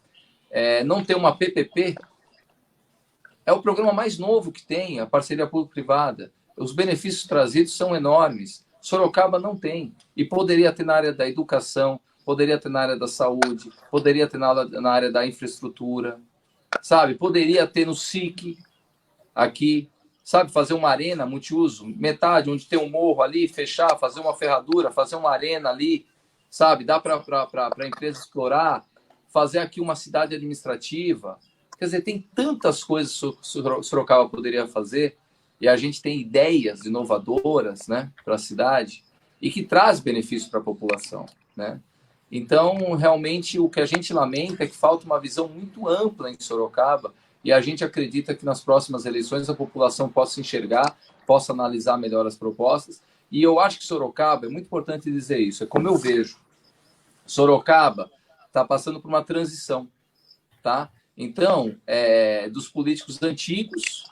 não tem uma PPP, é o programa mais novo que tem, a parceria público-privada. Os benefícios trazidos são enormes. Sorocaba não tem. E poderia ter na área da educação, poderia ter na área da saúde, poderia ter na área da infraestrutura, sabe? Poderia ter no SIC aqui, sabe, fazer uma arena multiuso, metade, onde tem um morro ali, fechar, fazer uma ferradura, fazer uma arena ali, sabe, dá para a empresa explorar, fazer aqui uma cidade administrativa. Quer dizer, tem tantas coisas que Sorocaba poderia fazer, e a gente tem ideias inovadoras, né, para a cidade, e que traz benefício para a população, né? Então, realmente, o que a gente lamenta é que falta uma visão muito ampla em Sorocaba e a gente acredita que nas próximas eleições a população possa enxergar, possa analisar melhor as propostas. E eu acho que Sorocaba, é muito importante dizer isso, é como eu vejo. Sorocaba está passando por uma transição, tá? Então, dos políticos antigos,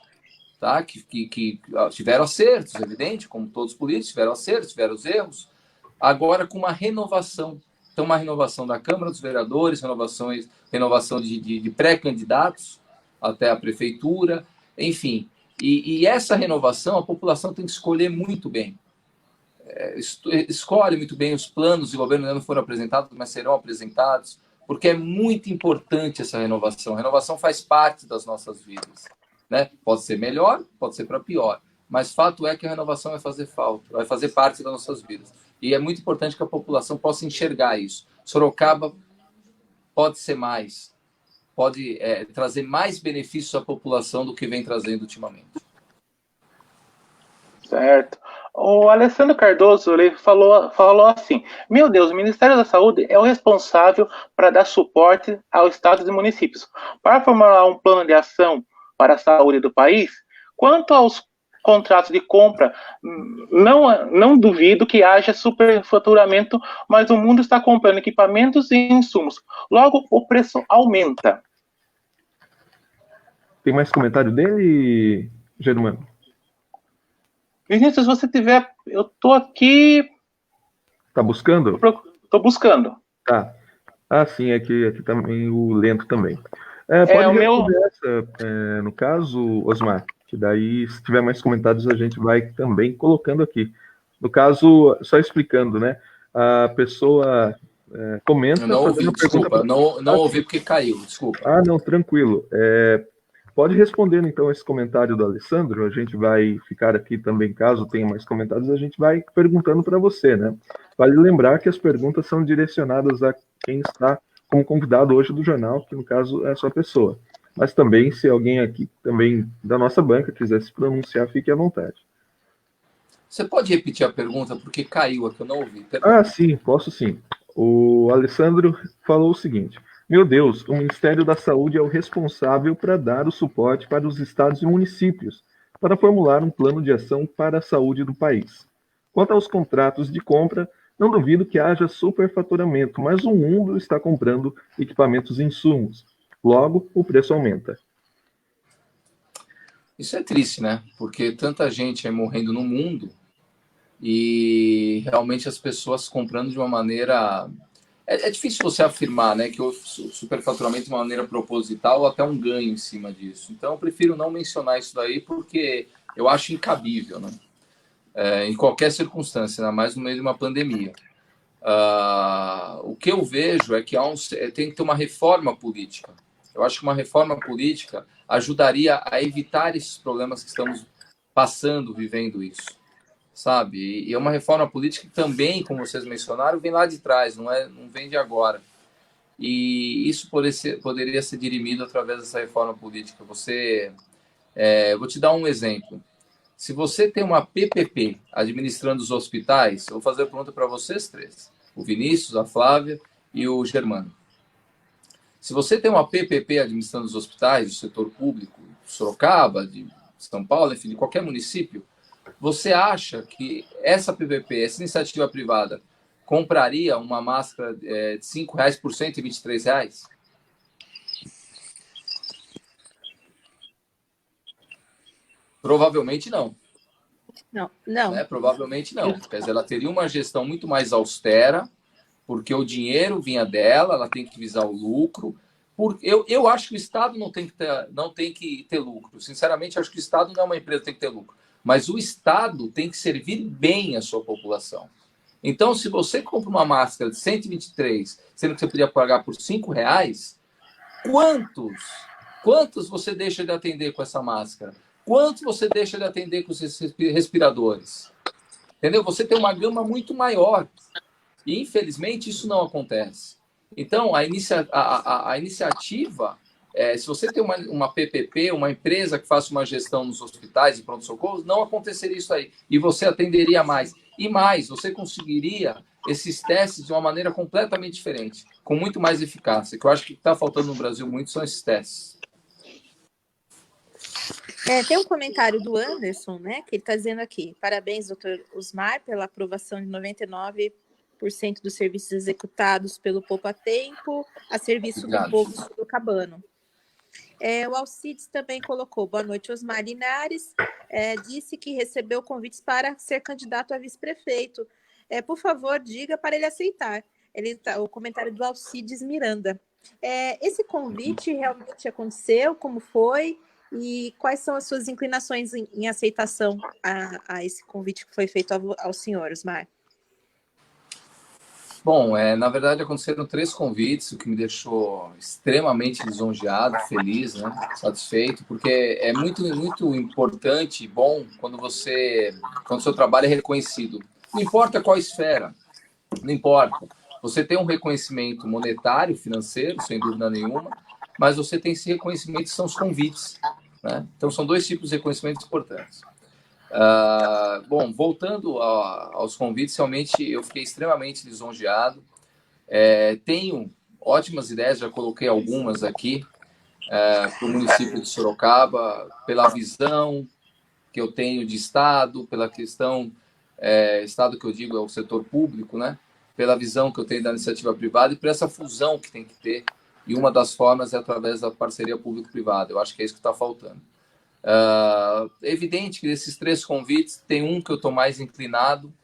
tá? Que tiveram acertos, evidente, como todos os políticos, tiveram acertos, tiveram os erros, agora com uma renovação. Então, uma renovação da Câmara dos Vereadores, renovação de pré-candidatos até a prefeitura, enfim. E essa renovação, a população tem que escolher muito bem. Escolhe muito bem os planos de governo, ainda não foram apresentados, mas serão apresentados, porque é muito importante essa renovação. A renovação faz parte das nossas vidas, né? Pode ser melhor, pode ser para pior, mas fato é que a renovação vai fazer falta, vai fazer parte das nossas vidas. E é muito importante que a população possa enxergar isso. Sorocaba pode ser mais, pode trazer mais benefícios à população do que vem trazendo ultimamente. Certo. O Alessandro Cardoso, ele falou assim: meu Deus, o Ministério da Saúde é o responsável para dar suporte aos estados e municípios para formular um plano de ação para a saúde do país. Quanto aos contratos de compra, não duvido que haja superfaturamento, mas o mundo está comprando equipamentos e insumos. Logo, o preço aumenta. Tem mais comentário dele, Germano? Vinícius, se você tiver, eu tô aqui. Tá buscando? Tô buscando. Tá. Ah, sim, aqui também o lento também. Pode responder essa, no caso, Osmar, que daí, se tiver mais comentários, a gente vai também colocando aqui. No caso, só explicando, né? A pessoa comenta... Eu não ouvi, desculpa, não ouvi porque caiu, desculpa. Ah, não, tranquilo. Pode responder, então, esse comentário do Alessandro. A gente vai ficar aqui também, caso tenha mais comentários, a gente vai perguntando para você, né? Vale lembrar que as perguntas são direcionadas a quem está como convidado hoje do jornal, que no caso é a sua pessoa. Mas também, se alguém aqui também da nossa banca quiser se pronunciar, fique à vontade. Você pode repetir a pergunta, porque caiu aqui, eu não ouvi. Ah, sim, posso sim. O Alessandro falou o seguinte: meu Deus, o Ministério da Saúde é o responsável para dar o suporte para os estados e municípios, para formular um plano de ação para a saúde do país. Quanto aos contratos de compra, não duvido que haja superfaturamento, mas o mundo está comprando equipamentos e insumos. Logo, o preço aumenta. Isso é triste, né? Porque tanta gente morrendo no mundo e realmente as pessoas comprando de uma maneira... É difícil você afirmar, né, que o superfaturamento de uma maneira proposital ou até um ganho em cima disso. Então, eu prefiro não mencionar isso daí porque eu acho incabível, né? Em qualquer circunstância, ainda mais no meio de uma pandemia. O que eu vejo é que tem que ter uma reforma política. Eu acho que uma reforma política ajudaria a evitar esses problemas que estamos passando, vivendo isso, sabe? E é uma reforma política que também, como vocês mencionaram, vem lá de trás, não vem de agora. E isso poderia ser dirimido através dessa reforma política. Vou te dar um exemplo. Se você tem uma PPP administrando os hospitais, eu vou fazer a pergunta para vocês três, o Vinícius, a Flávia e o Germano. Se você tem uma PPP administrando os hospitais do setor público, de Sorocaba, de São Paulo, enfim, de qualquer município, você acha que essa PPP, essa iniciativa privada, compraria uma máscara de R$5 por R$123? Provavelmente não. Não. Provavelmente não. Quer dizer, ela teria uma gestão muito mais austera, porque o dinheiro vinha dela, ela tem que visar o lucro. Eu acho que o Estado não tem que ter lucro. Sinceramente, acho que o Estado não é uma empresa que tem que ter lucro. Mas o Estado tem que servir bem a sua população. Então, se você compra uma máscara de 123, sendo que você podia pagar por R$5, quantos você deixa de atender com essa máscara? Quantos você deixa de atender com os respiradores? Entendeu? Você tem uma gama muito maior. E, infelizmente, isso não acontece. Então, a iniciativa, se você tem uma PPP, uma empresa que faça uma gestão nos hospitais e pronto-socorro, não aconteceria isso aí. E você atenderia mais. E mais, você conseguiria esses testes de uma maneira completamente diferente, com muito mais eficácia. Que eu acho que está faltando no Brasil muito são esses testes. Tem um comentário do Anderson, né, que ele está dizendo aqui: parabéns, doutor Osmar, pela aprovação de 99% dos serviços executados pelo Poupa Tempo a serviço do povo sorocabano. O Alcides também colocou: boa noite, Osmar Linares. Disse que recebeu convites para ser candidato a vice-prefeito. Por favor, diga para ele aceitar. O comentário do Alcides Miranda. Esse convite realmente aconteceu? Como foi? E quais são as suas inclinações em aceitação a esse convite que foi feito ao senhor, Osmar? Bom, na verdade aconteceram 3 convites, o que me deixou extremamente lisonjeado, feliz, né, satisfeito, porque é muito, muito importante e bom quando o seu trabalho é reconhecido. Não importa qual esfera, não importa. Você tem um reconhecimento monetário, financeiro, sem dúvida nenhuma, mas você tem esse reconhecimento que são os convites, né? Então, são 2 tipos de reconhecimentos importantes. Bom, voltando aos convites, realmente eu fiquei extremamente lisonjeado. Tenho ótimas ideias, já coloquei algumas aqui para o município de Sorocaba, pela visão que eu tenho de Estado, pela questão, Estado que eu digo é o setor público, né? Pela visão que eu tenho da iniciativa privada e por essa fusão que tem que ter. E uma das formas é através da parceria público-privada. Eu acho que é isso que está faltando. É evidente que desses 3 convites, tem um que eu estou mais inclinado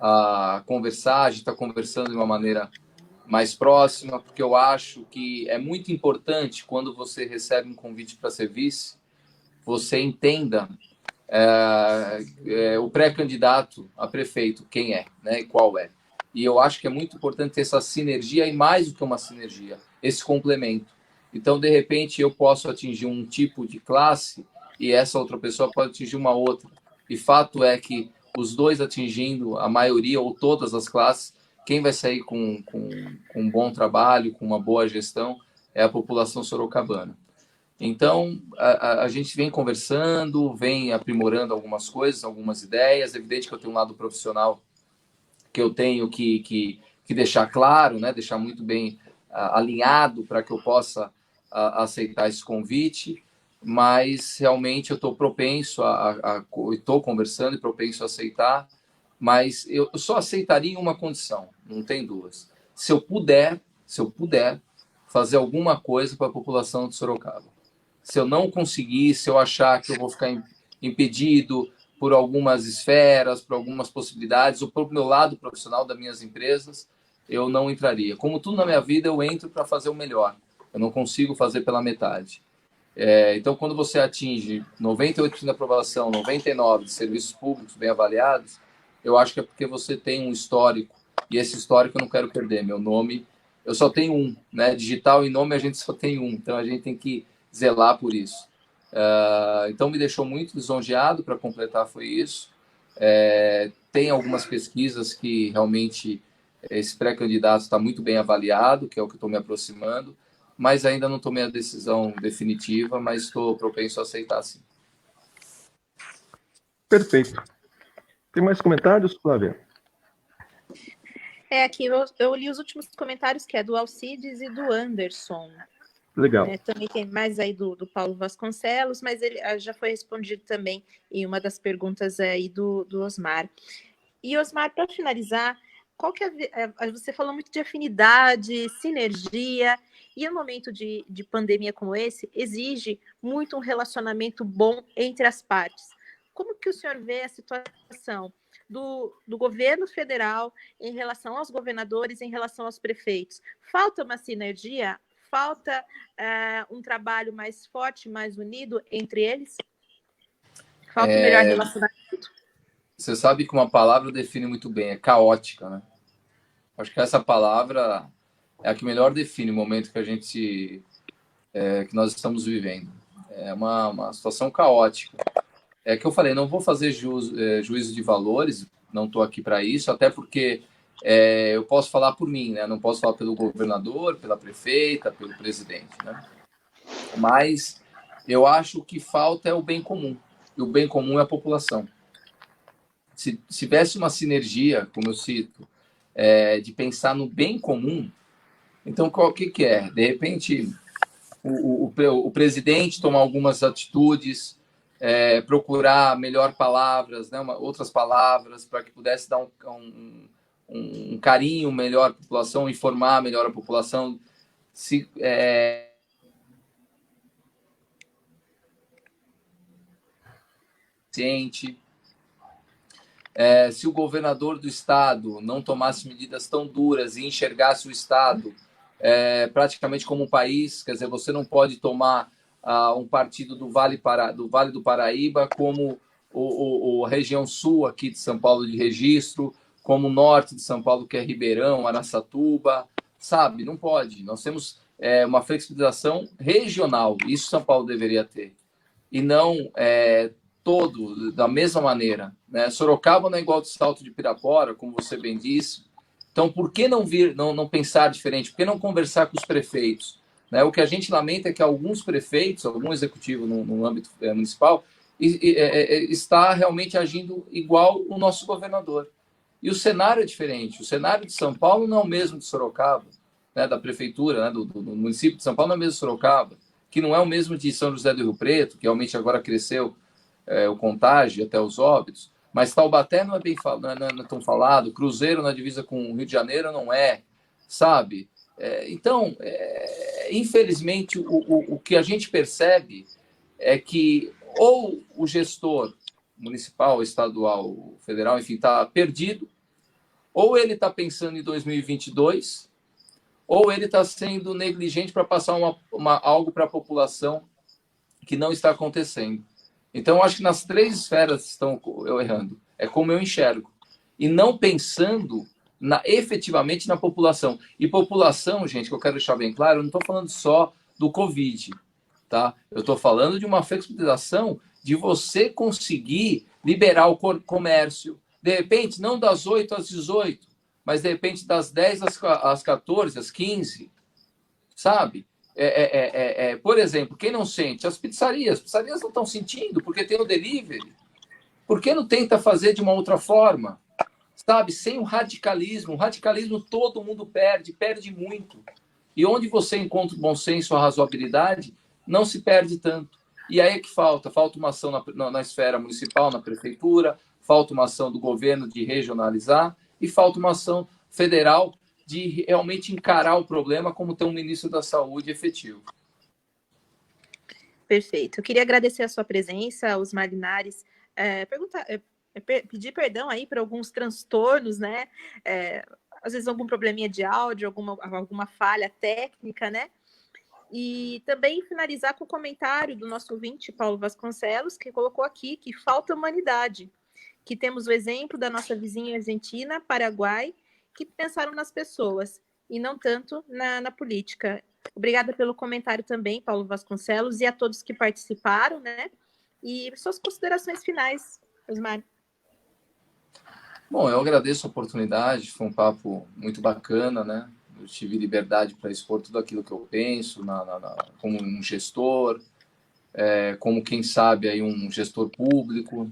a conversar, a gente está conversando de uma maneira mais próxima, porque eu acho que é muito importante quando você recebe um convite para ser vice, você entenda o pré-candidato a prefeito, quem é, né, e qual é. E eu acho que é muito importante ter essa sinergia e mais do que uma sinergia, esse complemento. Então, de repente, eu posso atingir um tipo de classe e essa outra pessoa pode atingir uma outra. E fato é que os 2 atingindo a maioria ou todas as classes, quem vai sair com um bom trabalho, com uma boa gestão, é a população sorocabana. Então, a gente vem conversando, vem aprimorando algumas coisas, algumas ideias. É evidente que eu tenho um lado profissional que eu tenho que deixar claro, né? Deixar muito bem alinhado para que eu possa aceitar esse convite, mas realmente eu estou propenso estou conversando e propenso a aceitar, mas eu só aceitaria em uma condição, não tem duas. Se eu puder fazer alguma coisa para a população de Sorocaba. Se eu não conseguir, se eu achar que eu vou ficar impedido por algumas esferas, por algumas possibilidades, ou pelo meu lado profissional das minhas empresas, eu não entraria. Como tudo na minha vida, eu entro para fazer o melhor. Eu não consigo fazer pela metade. Então, quando você atinge 98% de aprovação, 99% de serviços públicos bem avaliados, eu acho que é porque você tem um histórico, e esse histórico eu não quero perder. Meu nome, eu só tenho um, né? Digital e nome a gente só tem um, então a gente tem que zelar por isso. Então, me deixou muito lisonjeado, para completar foi isso. Tem algumas pesquisas que realmente esse pré-candidato está muito bem avaliado, que é o que eu estou me aproximando, mas ainda não tomei a decisão definitiva, mas estou propenso a aceitar, sim. Perfeito. Tem mais comentários, Flávia? Aqui eu li os últimos comentários, que é do Alcides e do Anderson. Legal. Também tem mais aí do Paulo Vasconcelos, mas ele já foi respondido também em uma das perguntas aí do Osmar. E, Osmar, para finalizar, qual que você falou muito de afinidade, sinergia, e um momento de pandemia como esse exige muito um relacionamento bom entre as partes. Como que o senhor vê a situação do governo federal em relação aos governadores, em relação aos prefeitos? Falta uma sinergia? Falta um trabalho mais forte, mais unido entre eles? Falta um melhor relacionamento? Você sabe que uma palavra define muito bem, é caótica, né? Acho que essa palavra é a que melhor define o momento que a gente que nós estamos vivendo. É uma situação caótica. É que eu falei, não vou fazer juízo de valores, não estou aqui para isso, até porque eu posso falar por mim, né? Não posso falar pelo governador, pela prefeita, pelo presidente, né? Mas eu acho que falta é o bem comum, e o bem comum é a população. Se tivesse uma sinergia, como eu cito, de pensar no bem comum, então o que é? De repente, o presidente tomar algumas atitudes procurar melhor palavras, né, outras palavras, para que pudesse dar um carinho melhor à população, informar melhor a população. Se o governador do estado não tomasse medidas tão duras e enxergasse o estado praticamente como um país, quer dizer, você não pode tomar um partido do Vale do Paraíba como a região sul aqui de São Paulo de registro, como o norte de São Paulo, que é Ribeirão, Araçatuba, sabe? Não pode. Nós temos uma flexibilização regional, isso São Paulo deveria ter, e não todo da mesma maneira, né? Sorocaba não é igual de Salto de Pirapora, como você bem disse. Então, por que não pensar diferente? Por que não conversar com os prefeitos? Né? O que a gente lamenta é que alguns prefeitos, algum executivo no âmbito municipal, está realmente agindo igual o nosso governador. E o cenário é diferente. O cenário de São Paulo não é o mesmo de Sorocaba, né? Da prefeitura, né? do município de São Paulo não é o mesmo de Sorocaba, que não é o mesmo de São José do Rio Preto, que realmente agora cresceu o contágio até os óbitos, mas Taubaté não é tão falado, Cruzeiro na divisa com o Rio de Janeiro não é, sabe? Então, infelizmente, o que a gente percebe é que ou o gestor municipal, estadual, federal, enfim, está perdido, ou ele está pensando em 2022, ou ele está sendo negligente para passar algo para a população que não está acontecendo. Então, eu acho que nas três esferas estão errando. É como eu enxergo. E não pensando efetivamente na população. E população, gente, que eu quero deixar bem claro, eu não estou falando só do Covid, tá? Eu estou falando de uma flexibilização de você conseguir liberar o comércio. De repente, não das 8 às 18, mas de repente das 10 às 14, às 15, sabe? Por exemplo, quem não sente? As pizzarias não estão sentindo porque tem o delivery. Por que não tenta fazer de uma outra forma? Sabe? Sem o radicalismo. O radicalismo todo mundo perde muito. E onde você encontra o bom senso, a razoabilidade, não se perde tanto. E aí é que falta uma ação na esfera municipal, na prefeitura, falta uma ação do governo de regionalizar e falta uma ação federal de realmente encarar o problema como ter um ministro da Saúde efetivo. Perfeito. Eu queria agradecer a sua presença, Osmar Linares, pedir perdão aí por alguns transtornos, né? Às vezes algum probleminha de áudio, alguma falha técnica, né? E também finalizar com o comentário do nosso ouvinte, Paulo Vasconcelos, que colocou aqui que falta humanidade, que temos o exemplo da nossa vizinha Argentina, Paraguai, que pensaram nas pessoas e não tanto na política. Obrigada pelo comentário também, Paulo Vasconcelos, e a todos que participaram, né? E suas considerações finais, Osmar. Bom, eu agradeço a oportunidade, foi um papo muito bacana, né? Eu tive liberdade para expor tudo aquilo que eu penso, como um gestor, como, quem sabe, aí um gestor público,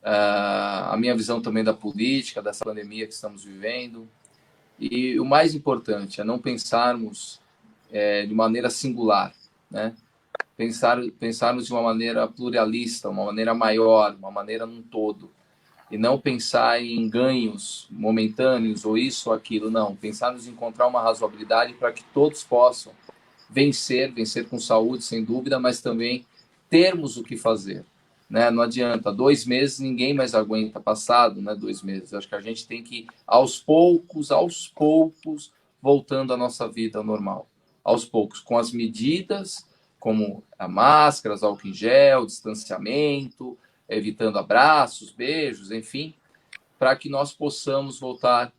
a minha visão também da política, dessa pandemia que estamos vivendo. E o mais importante é não pensarmos de maneira singular, né? Pensarmos de uma maneira pluralista, uma maneira maior, uma maneira num todo. E não pensar em ganhos momentâneos ou isso ou aquilo, não. Pensarmos em encontrar uma razoabilidade para que todos possam vencer com saúde, sem dúvida, mas também termos o que fazer. Né? Não adianta, 2 meses ninguém mais aguenta passado, né? 2 meses. Acho que a gente tem que ir aos poucos, voltando à nossa vida normal. Aos poucos, com as medidas, como a máscara, álcool em gel, distanciamento, evitando abraços, beijos, enfim, para que nós possamos voltar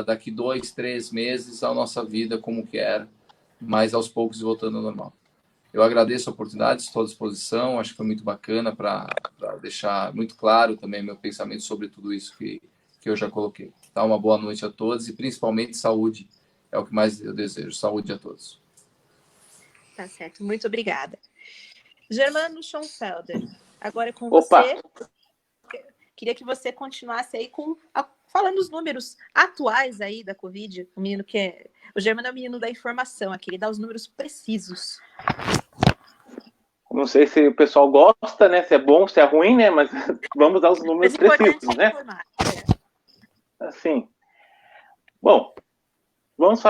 daqui 2, 3 meses à nossa vida como que era, mas aos poucos voltando ao normal. Eu agradeço a oportunidade, estou à disposição, acho que foi muito bacana para deixar muito claro também meu pensamento sobre tudo isso que eu já coloquei. Tá? Uma boa noite a todos e principalmente saúde, é o que mais eu desejo, saúde a todos. Tá certo, muito obrigada. Germano Schoenfelder, agora é com Opa. você. Queria que você continuasse aí falando os números atuais aí da Covid. O Germano é o menino da informação aqui, ele dá os números precisos. Não sei se o pessoal gosta, né? Se é bom, se é ruim, né? Mas vamos dar os números precisos, né? Assim. Bom, vamos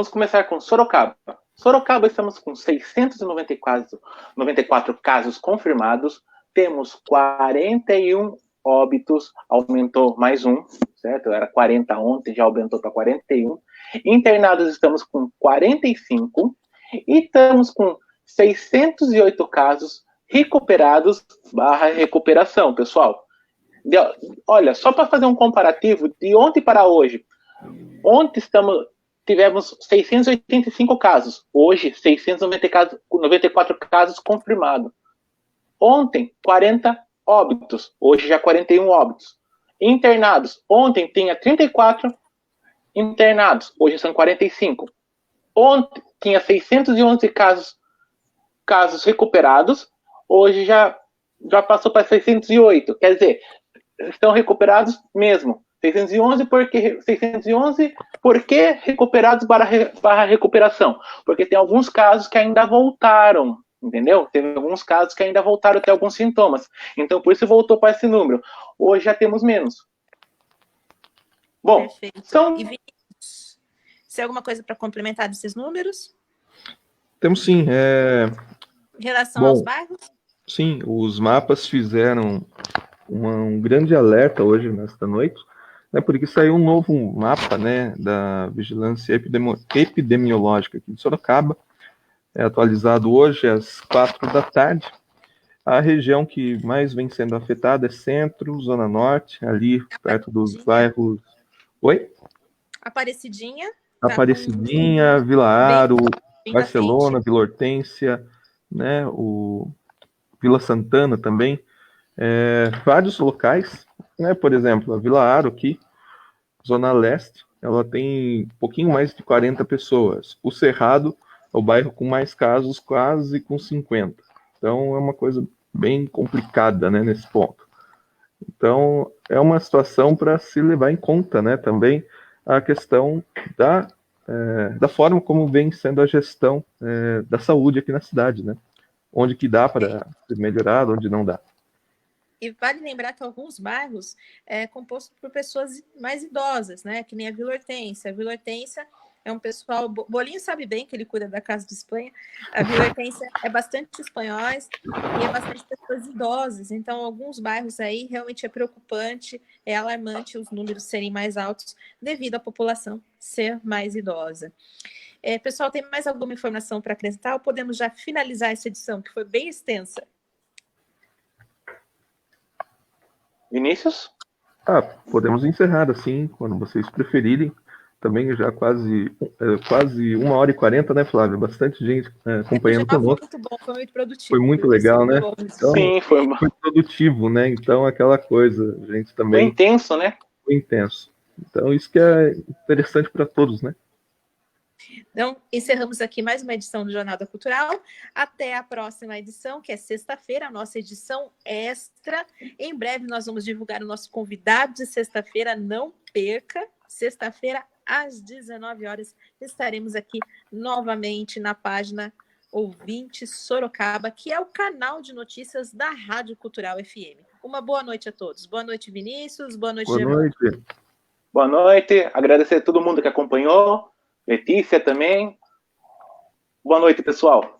começar com Sorocaba. Sorocaba, estamos com 694 casos confirmados, temos 41 óbitos, aumentou mais um, certo? Era 40 ontem, já aumentou para 41. Internados estamos com 45 e estamos com 608 casos recuperados / recuperação, pessoal. Olha, só para fazer um comparativo, de ontem para hoje, ontem tivemos 685 casos, hoje 694 casos confirmados. Ontem, 40 óbitos, hoje já 41 óbitos. Internados, ontem tinha 34 internados, hoje são 45. Ontem tinha 611 casos recuperados, hoje já passou para 608. Quer dizer, estão recuperados mesmo. 611 porque recuperados / recuperação? Porque tem alguns casos que ainda voltaram, entendeu? Teve alguns casos que ainda voltaram a ter alguns sintomas. Então, por isso voltou para esse número. Hoje já temos menos. Bom, perfeito. E Vinícius, você tem alguma coisa para complementar desses números? Temos sim. Em relação aos bairros? Sim, os mapas fizeram um grande alerta hoje, nesta noite, né, porque saiu um novo mapa, né, da Vigilância Epidemiológica aqui de Sorocaba, atualizado hoje às 4 da tarde. A região que mais vem sendo afetada é Centro, Zona Norte, ali perto dos bairros... Oi? Aparecidinha. Aparecidinha, Vila Aro, Barcelona, Vila Hortência, né, o Vila Santana também. Vários locais, né? Por exemplo, a Vila Aro aqui, Zona Leste, ela tem um pouquinho mais de 40 pessoas. O Cerrado é o bairro com mais casos, quase com 50. Então é uma coisa bem complicada, né, nesse ponto. Então é uma situação para se levar em conta, né, também a questão da forma como vem sendo a gestão da saúde aqui na cidade, né? Onde que dá para ser melhorado, onde não dá. E vale lembrar que alguns bairros é composto por pessoas mais idosas, né? Que nem a Vila Hortência. A Vila Hortência é um pessoal... Bolinho sabe bem que ele cuida da Casa de Espanha. A Vila Hortência é bastante espanhóis e é bastante pessoas idosas. Então, alguns bairros aí realmente é preocupante, é alarmante os números serem mais altos devido à população ser mais idosa. Pessoal, tem mais alguma informação para acrescentar ou podemos já finalizar essa edição, que foi bem extensa? Vinícius? Podemos encerrar assim, quando vocês preferirem. Também já quase 1h40, né, Flávia? Bastante gente acompanhando conosco. Foi muito bom, foi muito produtivo. Foi muito legal, né? Então, sim, foi produtivo, né? Então, aquela coisa, gente, também... Foi intenso, né? Foi intenso. Então, isso que é interessante para todos, né? Então, encerramos aqui mais uma edição do Jornada Cultural. Até a próxima edição, que é sexta-feira, a nossa edição extra. Em breve nós vamos divulgar o nosso convidado de sexta-feira, não perca. Sexta-feira, às 19 horas, estaremos aqui novamente na página Ouvinte Sorocaba, que é o canal de notícias da Rádio Cultural FM. Uma boa noite a todos. Boa noite, Vinícius. Boa noite, Germano. Boa noite. Agradecer a todo mundo que acompanhou. Letícia também. Boa noite, pessoal.